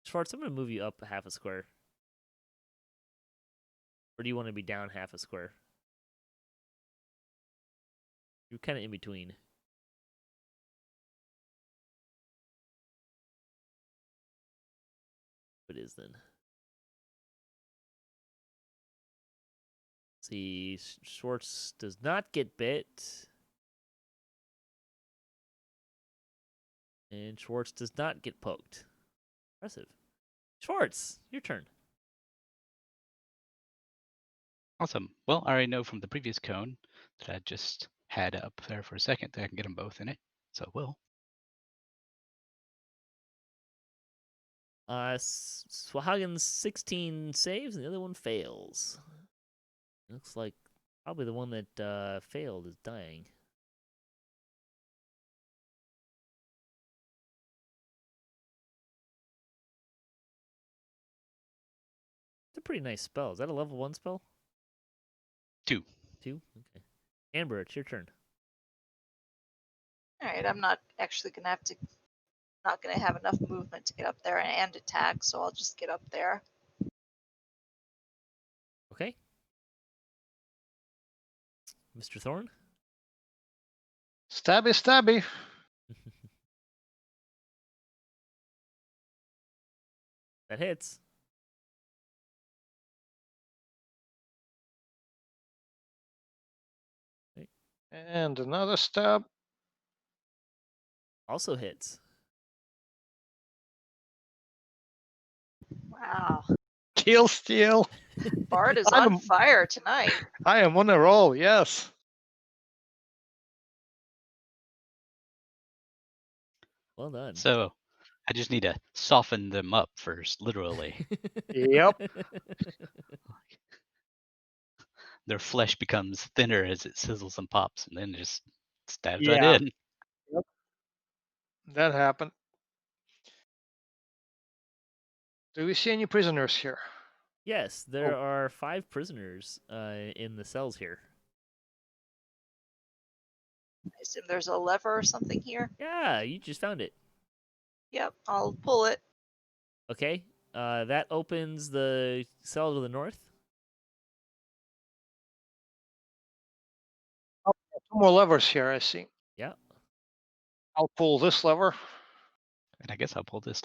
Schwarz, I'm gonna move you up half a square. Or do you want to be down half a square? You're kind of in between. What is then? See, Schwarz does not get bit. And Schwarz does not get poked. Impressive. Schwarz, your turn.
Awesome. Well, I already know from the previous cone that I just had up there for a second that I can get them both in it. So I will.
Swahagen's 16 saves and the other one fails. Looks like probably the one that failed is dying. It's a pretty nice spell. Is that a level 1 spell?
2.
2? Okay. Amber, it's your turn.
All right, I'm not actually gonna have to. Not gonna have enough movement to get up there and attack, so I'll just get up there.
Okay. Mr. Thorn?
Stabby, stabby.
That hits.
And another stab.
Also hits.
Wow,
Kill steal.
Bard is
I'm-
on fire tonight.
I am on a roll, yes.
Well done.
So I just need to soften them up first, literally.
Yep.
Their flesh becomes thinner as it sizzles and pops, and then it just stabs
Yeah.
right in.
That happened. Do we see any prisoners here?
Yes, there are 5 prisoners in the cells here.
I assume there's a lever or something here.
Yeah, you just found it.
Yep, I'll pull it.
Okay, that opens the cell to the north.
Two more levers here, I see.
Yeah.
I'll pull this lever.
And I guess I'll pull this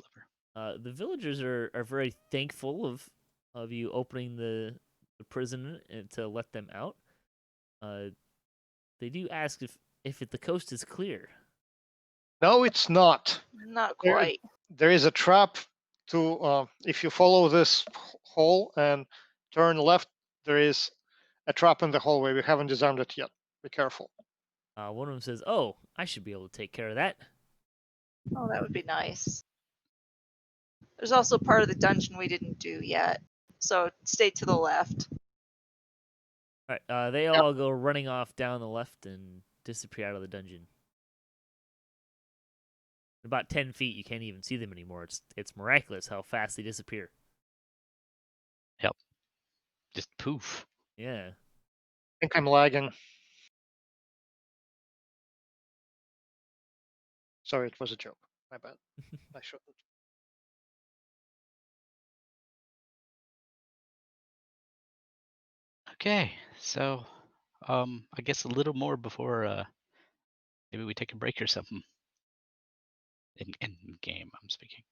lever.
The villagers are very thankful of you opening the prison and to let them out. They do ask if the coast is clear.
No, it's not.
Not
There-
quite.
There is a trap to, if you follow this hole and turn left, there is a trap in the hallway. We haven't disarmed it yet. Be careful.
One of them says, "Oh, I should be able to take care of that."
Oh, that would be nice. There's also part of the dungeon we didn't do yet, so stay to the left.
All right, they all go running off down the left and disappear out of the dungeon. About 10 feet, you can't even see them anymore. It's miraculous how fast they disappear.
Just poof.
Yeah.
I think I'm lagging. Sorry, it was a joke. My bad. I shouldn't.
Okay, so I guess a little more before maybe we take a break or something. In game, I'm speaking.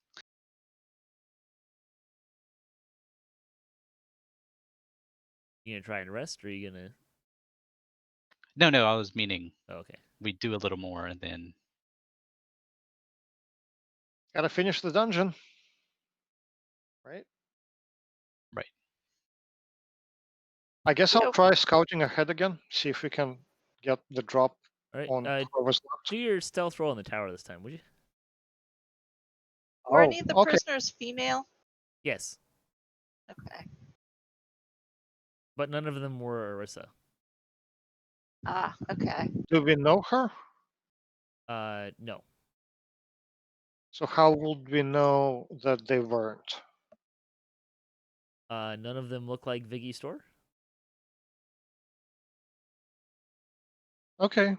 You gonna try and rest, or are you gonna?
No, I was meaning
Oh, okay.
we do a little more and then
Gotta finish the dungeon. Right?
Right.
I guess I'll
Yep.
try scouting ahead again, see if we can get the drop
All right.
on whoever's left.
Do your stealth roll on the tower this time, would you?
Were any of the
okay.
prisoners female?
Yes,
Okay.
but none of them were Orisa.
Ah, okay.
Do we know her?
No.
So how would we know that they weren't?
None of them look like Viggy Storr.
Okay.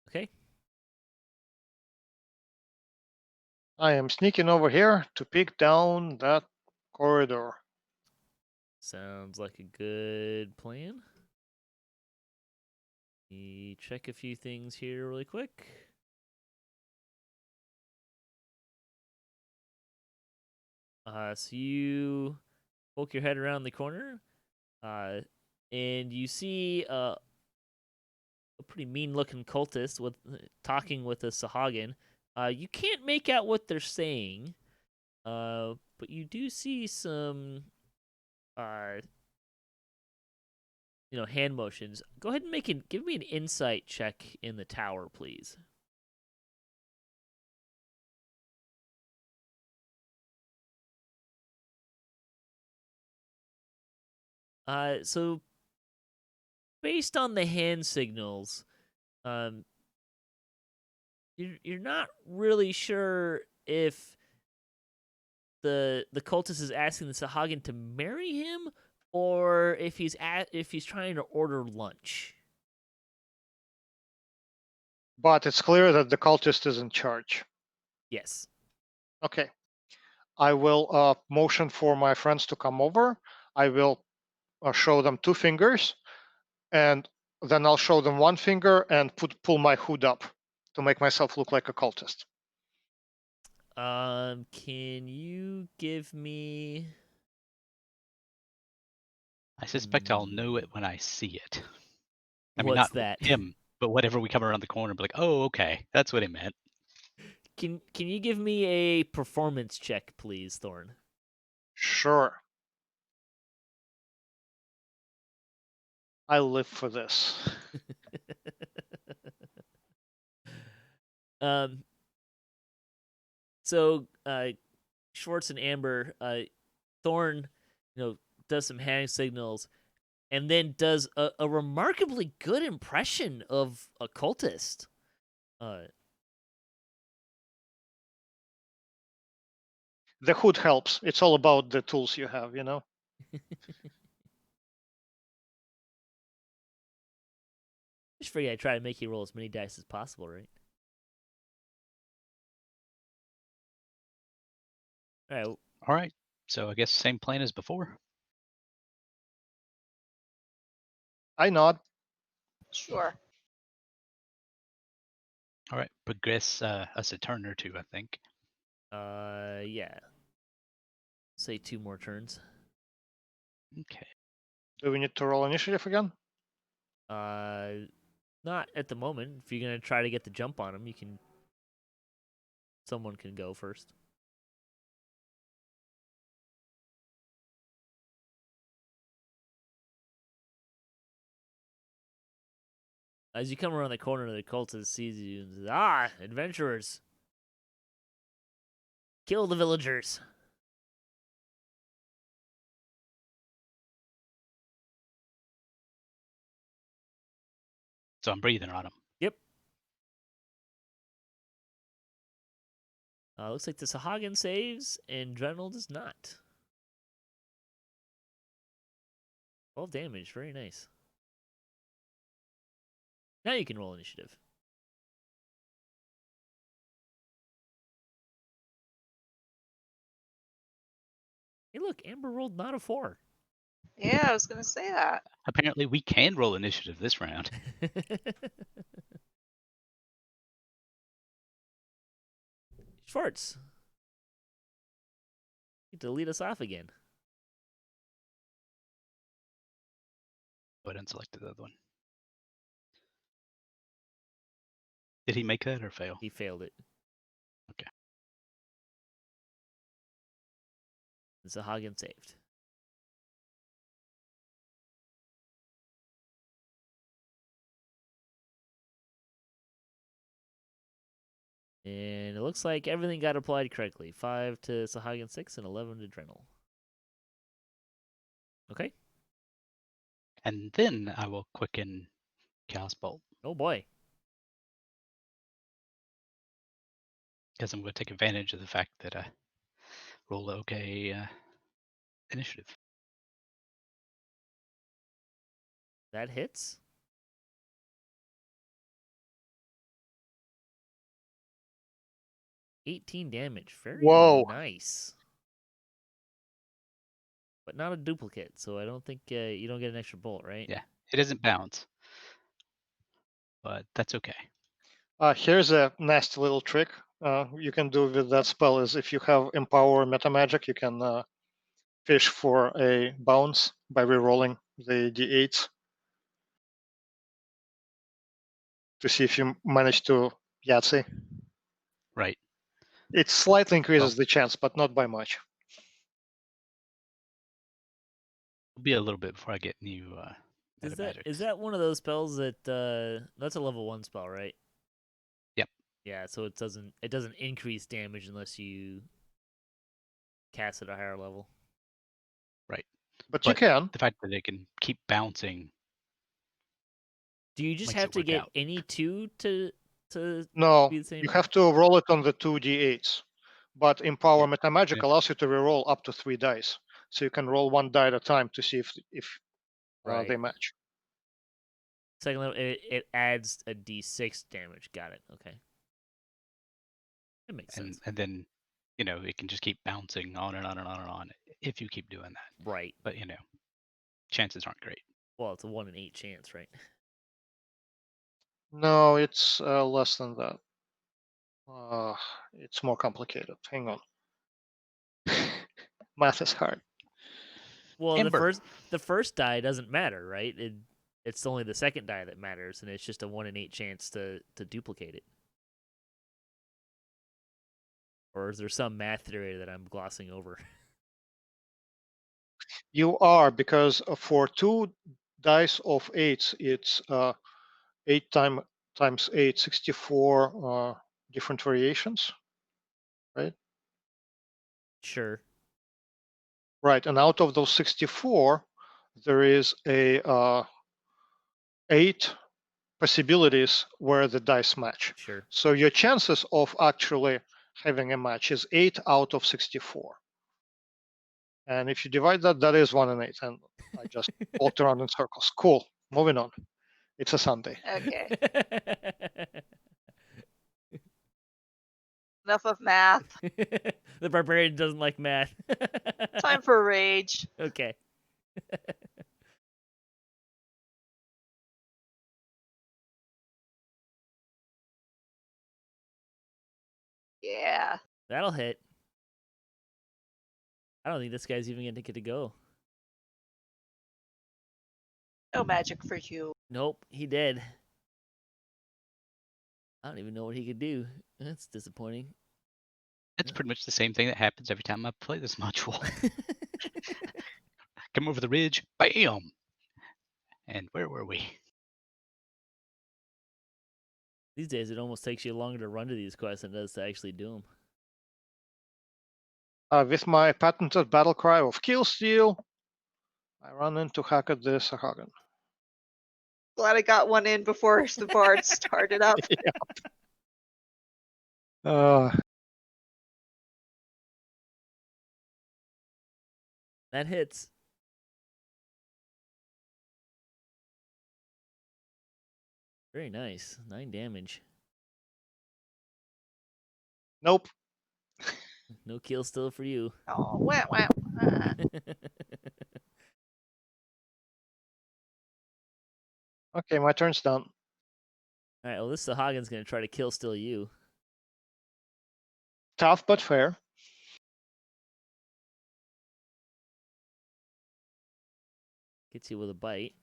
Okay.
I am sneaking over here to peek down that corridor.
Sounds like a good plan. Let me check a few things here really quick. So you poke your head around the corner, and you see a pretty mean-looking cultist with talking with a Sahagin. You can't make out what they're saying, but you do see some, hand motions. Go ahead and give me an insight check in the tower, please. So based on the hand signals, you're not really sure if the cultist is asking the Sahagin to marry him or if he's trying to order lunch.
But it's clear that the cultist is in charge.
Yes.
Okay. I will motion for my friends to come over. I will show them 2 fingers, and then I'll show them 1 finger and pull my hood up to make myself look like a cultist.
Can you give me?
I suspect I'll know it when I see it. I mean,
What's
not
that?
him, but whatever we come around the corner, be like, oh, okay, that's what he meant.
Can you give me a performance check, please, Thorn?
Sure. I live for this.
So Schwarz and Amber, Thorn, does some hand signals, and then does a remarkably good impression of a cultist.
The hood helps. It's all about the tools you have, you know?
Just figured I'd try to make you roll as many dice as possible, right? All right.
All right, so I guess same plan as before.
I nod.
Sure.
All right, progress us a turn or 2, I think.
Yeah. Say 2 more turns.
Okay.
Do we need to roll initiative again?
Not at the moment. If you're gonna try to get the jump on him, someone can go first. As you come around the corner, the cultist sees you and says, "Ah, adventurers! Kill the villagers!"
So I'm breathing on him.
Yep. Looks like the Sahagin saves, and Drenel does not. 12 damage, very nice. Now you can roll initiative. Hey, look, Amber rolled not a 4.
Yeah, I was gonna say that.
Apparently, we can roll initiative this round.
Schwarz. You get to lead us off again.
Go ahead and select the other one. Did he make that or fail?
He failed it.
Okay.
And Sahagin saved. And it looks like everything got applied correctly. 5 to Sahagan 6 and 11 to Drenel. Okay.
And then I will quicken Chaos Bolt
Oh boy.
because I'm going to take advantage of the fact that I rolled okay initiative.
That hits. $18 damage. Very
Whoa.
nice. But not a duplicate, so I don't think you don't get an extra bolt, right?
Yeah, it doesn't bounce, but that's okay.
Here's a nasty little trick you can do with that spell is if you have Empower Meta Magic, you can fish for a bounce by rerolling the d8s to see if you manage to Yahtzee.
Right.
It slightly increases
Well,
the chance, but not by much.
it'll be a little bit before I get new
Is
meta
that
magics.
one of those spells that that's a level 1 spell, right?
Yep.
Yeah, so it doesn't increase damage unless you cast at a higher level.
Right.
But you
But
can.
the fact that it can keep bouncing
Do you just
makes
have
it
to
work
get
out.
any 2 to
No,
be the same?
you have to roll it on the 2d8s. But Empower
Yeah.
Meta Magic
And
allows you to reroll up to 3 dice. So you can roll 1 die at a time to see if
Right.
they match.
Second level, it adds a d6 damage. Got it. Okay. That makes sense.
and then it can just keep bouncing on and on and on and on if you keep doing that.
Right.
But chances aren't great.
Well, it's a 1 in 8 chance, right?
No, it's less than that. It's more complicated. Hang on. Math is hard.
Well,
Ember.
the first die doesn't matter, right? It's only the second die that matters, and it's just a 1 in 8 chance to duplicate it. Or is there some math theory that I'm glossing over?
You are, because for 2 dice of 8s, it's 8 times 8, 64 different variations, right?
Sure.
Right, and out of those 64, there is a 8 possibilities where the dice match.
Sure.
So your chances of actually having a match is 8 out of 64. And if you divide that, that is 1 in 8. And I just walked around in circles. Cool. Moving on. It's a Sunday.
Okay. Enough of math.
The barbarian doesn't like math.
Time for rage.
Okay.
Yeah.
That'll hit. I don't think this guy's even gonna get to go.
No magic for you.
Nope, he did. I don't even know what he could do. That's disappointing.
It's pretty much the same thing that happens every time I play this module. Come over the ridge, bam! And where were we?
These days, it almost takes you longer to run to these quests than it does to actually do them.
With my patented battle cry of kill steal, I run into Hackett the Sahagan.
Glad I got one in before the bard started up.
That hits. Very nice. 9 damage.
Nope.
No kill still for you.
Oh, wow, wow.
Okay, my turn's done.
Alright, well, this Sahagan's gonna try to kill still you.
Tough but fair.
Gets you with a bite.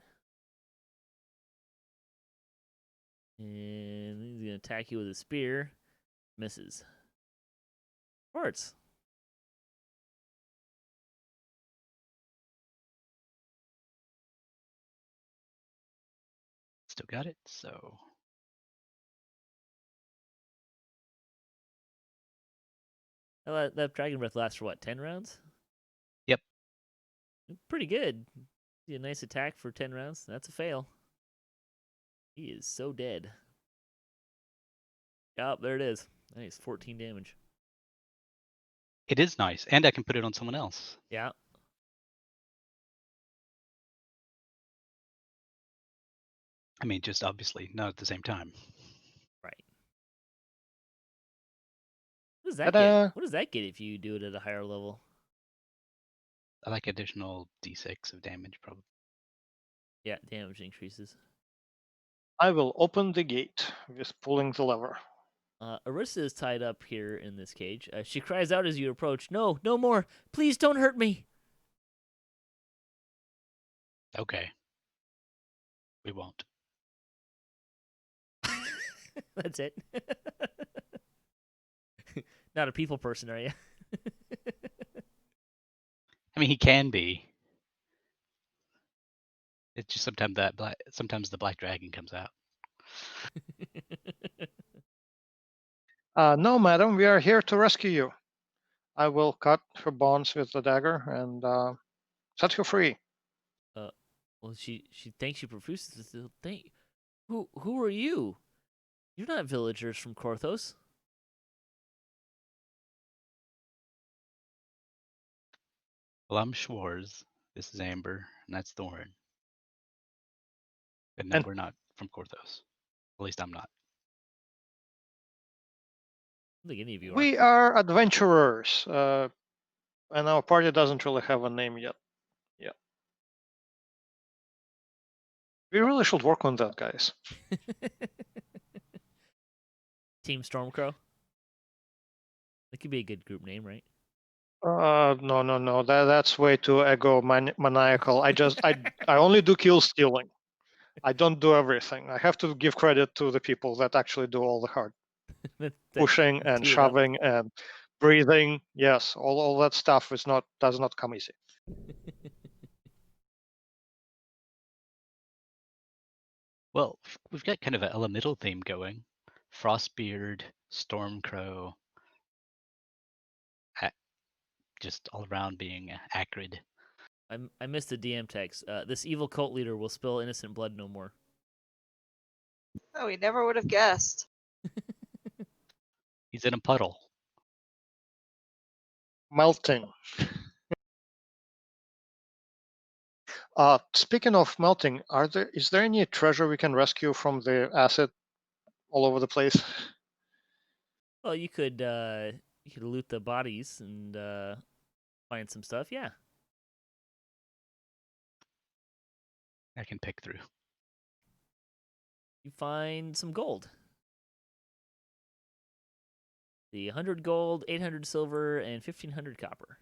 And he's gonna attack you with a spear. Misses. Schwarz.
Still got it, so
That Dragon Breath lasts for what, 10 rounds?
Yep.
Pretty good. A nice attack for 10 rounds. That's a fail. He is so dead. Oh, there it is. Nice, 14 damage.
It is nice, and I can put it on someone else.
Yeah.
I mean, just obviously not at the same time.
Right. What does that
Ta-da!
get? What does that get if you do it at a higher level?
I like additional d6 of damage, probably.
Yeah, damage increases.
I will open the gate with pulling the lever.
Arissa is tied up here in this cage. She cries out as you approach, "No, no more! Please don't hurt me!"
Okay. We won't.
That's it. Not a people person, are you?
I mean, he can be. It's just sometimes the black dragon comes out.
No, madam, we are here to rescue you. I will cut her bonds with the dagger and set you free.
Well, she thanks you profusely. Thank. Who are you? You're not villagers from Korthos.
Well, I'm Schwarz. This is Amber, and that's Thorn. And no,
And-
we're not from Korthos. At least I'm not.
I don't think any of you are.
We are adventurers, and our party doesn't really have a name yet. We really should work on that, guys.
Team Stormcrow. That could be a good group name, right?
No. That's way too maniacal. I only do kill stealing. I don't do everything. I have to give credit to the people that actually do all the hard
That
pushing and
tee it up.
shoving and breathing. Yes, all that stuff does not come easy.
Well, we've got kind of an elemental theme going. Frostbeard, Stormcrow, just all around being acrid.
I missed the DM text. This evil cult leader will spill innocent blood no more.
Oh, we never would have guessed.
He's in a puddle.
Melting. Speaking of melting, is there any treasure we can rescue from the acid all over the place?
Well, you could loot the bodies and find some stuff. Yeah.
I can pick through.
You find some gold. The 100 gold, 800 silver, and 1500 copper.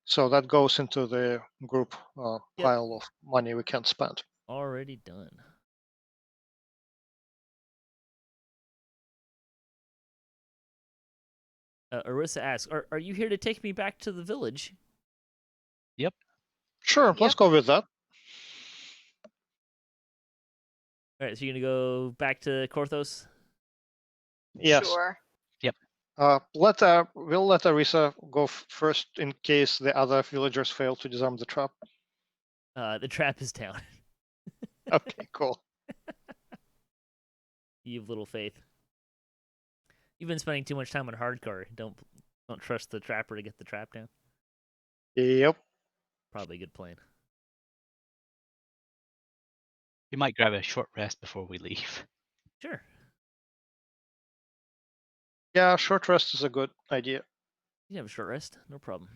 So that goes into the group
Yep.
pile of money we can't spend.
Already done. Arissa asks, are you here to take me back to the village?
Sure, let's
Yep.
go with that.
All right, so you're going to go back to Korthos?
Yes.
Sure.
We'll let Arissa go first in case the other villagers fail to disarm the trap.
The trap is down.
Okay, cool.
You have little faith. You've been spending too much time on hardcore. Don't trust the trapper to get the trap down.
Yep.
Probably a good plan.
We might grab a short rest before we leave.
Sure.
Yeah, short rest is a good idea.
You can have a short rest. No problem.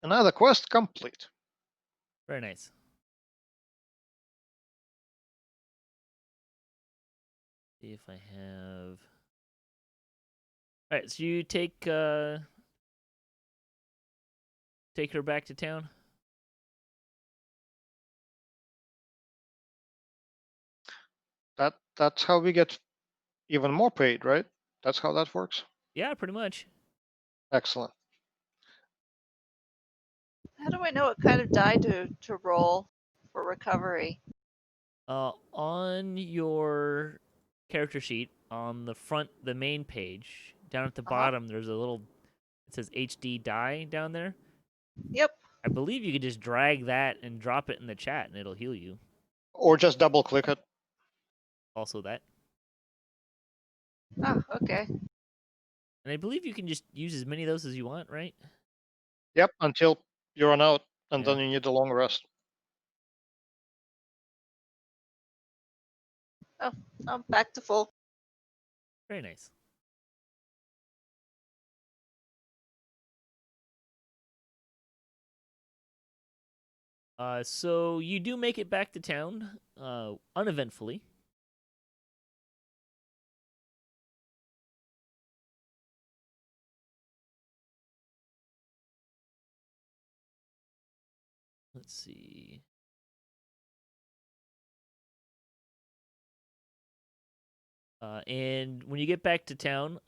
Another quest complete.
Very nice. see if I have. All right, so you take take her back to town.
That's how we get even more paid, right? That's how that works.
Yeah, pretty much.
Excellent.
How do I know what kind of die to roll for recovery?
On your character sheet, on the front, the main page, down at the bottom, there's a little. It says HD die down there.
Yep.
I believe you could just drag that and drop it in the chat, and it'll heal you.
Or just double click it.
Also that.
Oh, okay.
And I believe you can just use as many of those as you want, right?
Yep, until you run out, and
Yeah.
then you need a long rest.
I'm back to full.
Very nice. So you do make it back to town, uneventfully. Let's see. And when you get back to town,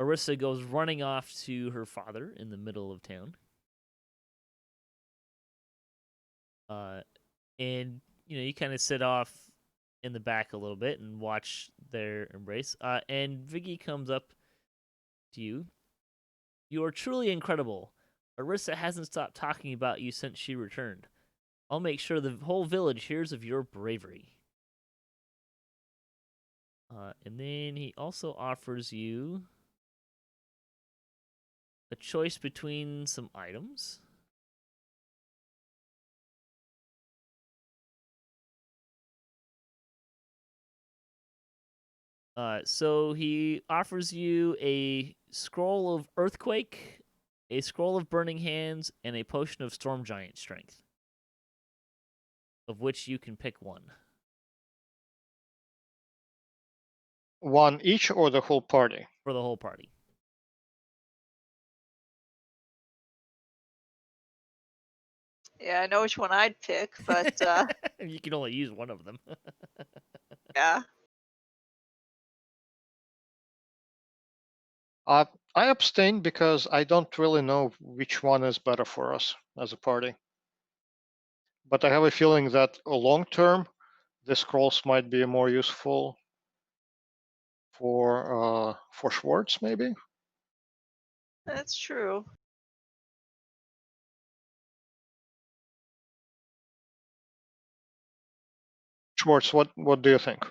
Orisa goes running off to her father in the middle of town. And you kind of sit off in the back a little bit and watch their embrace. And Viggy comes up to you. You are truly incredible. Orisa hasn't stopped talking about you since she returned. I'll make sure the whole village hears of your bravery. And then he also offers you a choice between some items. So he offers you a scroll of earthquake, a scroll of burning hands, and a potion of storm giant strength, of which you can pick one.
One each or the whole party?
For the whole party.
Yeah, I know which one I'd pick, but
You can only use one of them.
yeah.
I abstain because I don't really know which one is better for us as a party. But I have a feeling that long term, the scrolls might be more useful for Schwarz, maybe.
That's true.
Schwarz, what do you think?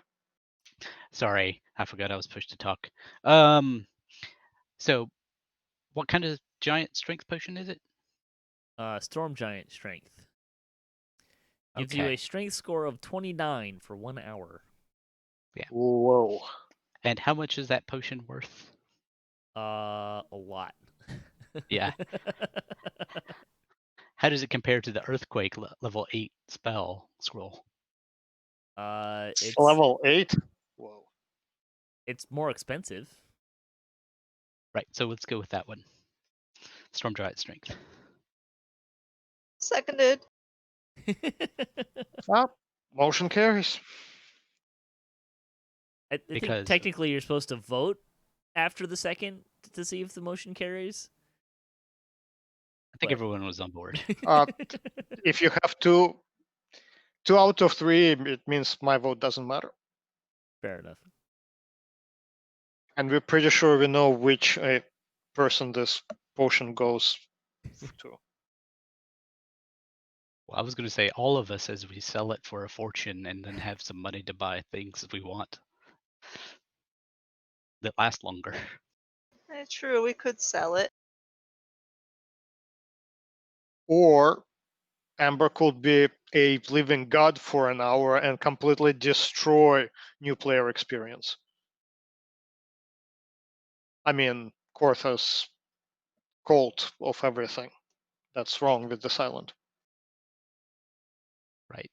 Sorry, I forgot I was pushed to talk. So what kind of giant strength potion is it?
Storm giant strength. Gives you a strength score of 29 for 1 hour.
Yeah.
Whoa.
And how much is that potion worth?
A lot.
Yeah. How does it compare to the earthquake level 8 spell scroll?
It's
Level 8? Whoa.
It's more expensive.
Right, so let's go with that one. Storm giant strength.
Seconded.
Motion carries.
I think
Because-
technically you're supposed to vote after the second to see if the motion carries.
I think
But-
everyone was on board.
If you have two out of 3, it means my vote doesn't matter.
Fair enough.
And we're pretty sure we know which person this potion goes to.
Well, I was going to say all of us as we sell it for a fortune and then have some money to buy things we want that last longer.
True, we could sell it.
Or Amber could be a living god for an hour and completely destroy new player experience. I mean, Korthos cult of everything that's wrong with the silent.
Right.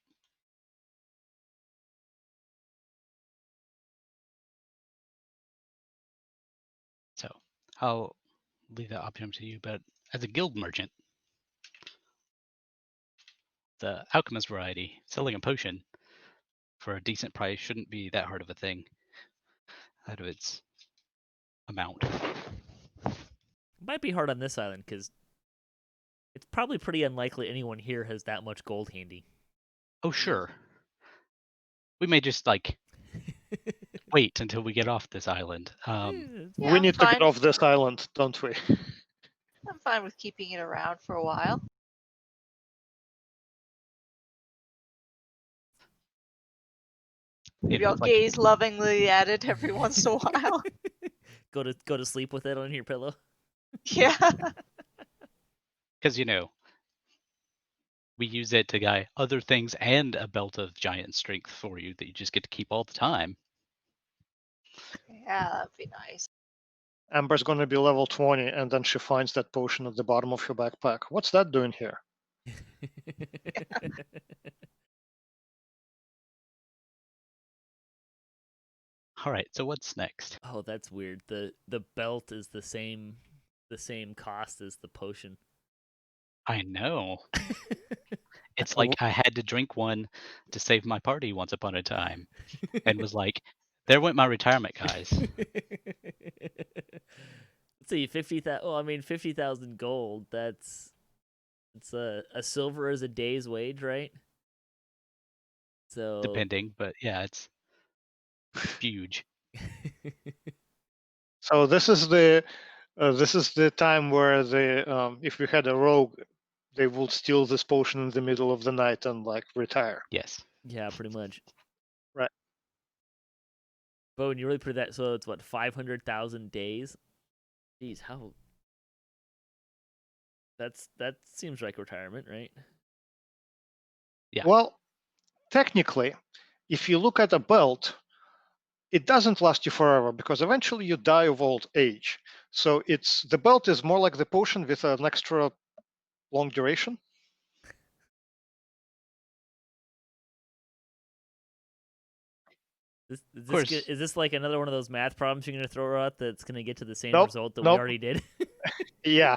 I'll leave that option to you. But as a guild merchant, the alchemist variety, selling a potion for a decent price shouldn't be that hard of a thing out of its amount.
It might be hard on this island because it's probably pretty unlikely anyone here has that much gold handy.
Oh, sure. We may just, like, wait until we get off this island.
Yeah,
we
I'm
need to get
fine.
off this island, don't we?
I'm fine with keeping it around for a while. Maybe I'll
like,
gaze lovingly at it every once in a while.
Go to sleep with it on your pillow.
Yeah.
because, we use it to guide other things and a belt of giant strength for you that you just get to keep all the time.
Yeah, that'd be nice.
Amber's gonna be level 20, and then she finds that potion at the bottom of her backpack. What's that doing here?
All right, so what's next?
Oh, that's weird. The belt is the same cost as the potion.
I know. It's like I had to drink one to save my party once upon a time, and was like, there went my retirement, guys.
Let's see, 50,000. Oh, I mean, 50,000 gold. It's a silver is a day's wage, right? So
Depending, but yeah, it's huge.
So this is the time where if we had a rogue, they would steal this potion in the middle of the night and like retire.
Yes.
Yeah, pretty much.
Right.
But when you really put that, so it's what 500,000 days. Jeez, how? That seems like retirement, right?
Yeah.
Well, technically, if you look at a belt, it doesn't last you forever because eventually you die of old age. So the belt is more like the potion with an extra long duration.
Is this like another one of those math problems you're going to throw out that's going to get to the same
Nope,
result that we
nope.
already did?
Yeah.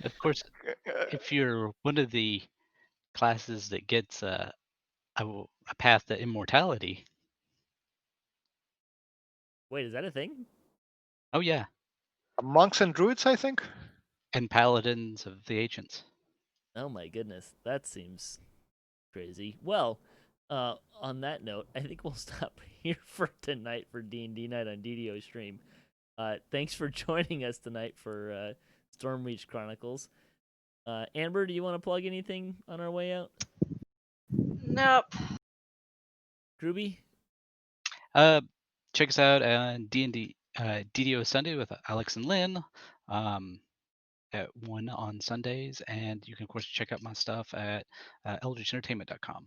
Of course, if you're one of the classes that gets a path to immortality.
Wait, is that a thing?
Oh yeah,
Monks and druids, I think.
and paladins of the ancients.
Oh my goodness, that seems crazy. Well, on that note, I think we'll stop here for tonight for D&D night on DDOstream. Thanks for joining us tonight for Stormreach Chronicles. Amber, do you want to plug anything on our way out?
Nope.
Gruubii?
Check us out on D&D DDO Sunday with Alex and Lynn at 1 on Sundays, and you can of course check out my stuff at eldritchentertainment.com.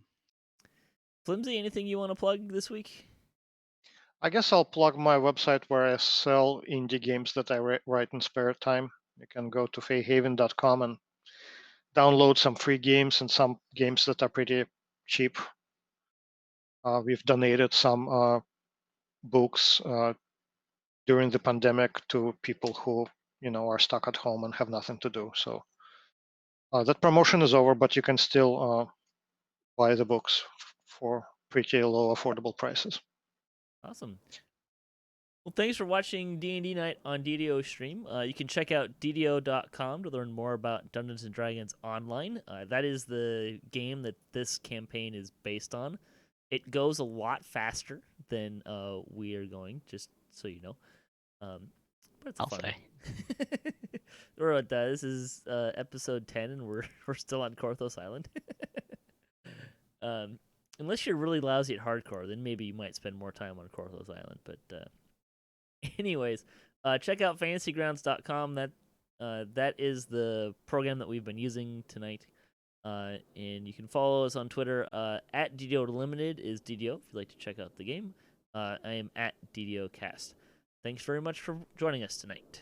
Flimsy, anything you want to plug this week?
I guess I'll plug my website where I sell indie games that I write in spare time. You can go to fayhaven.com and download some free games and some games that are pretty cheap. We've donated some books during the pandemic to people who are stuck at home and have nothing to do. So that promotion is over, but you can still buy the books for pretty low, affordable prices.
Awesome. Well, thanks for watching D&D Night on DDOstream. You can check out DDO.com to learn more about Dungeons & Dragons Online. That is the game that this campaign is based on. It goes a lot faster than we are going, just so you know. But it's
I'll
fun.
say.
This is episode 10, and we're still on Korthos Island. Unless you're really lousy at hardcore, then maybe you might spend more time on Korthos Island. But anyways, check out fantasygrounds.com. That is the program that we've been using tonight. And you can follow us on Twitter at DDO Limited is DDO if you'd like to check out the game. I am at DDOcast. Thanks very much for joining us tonight.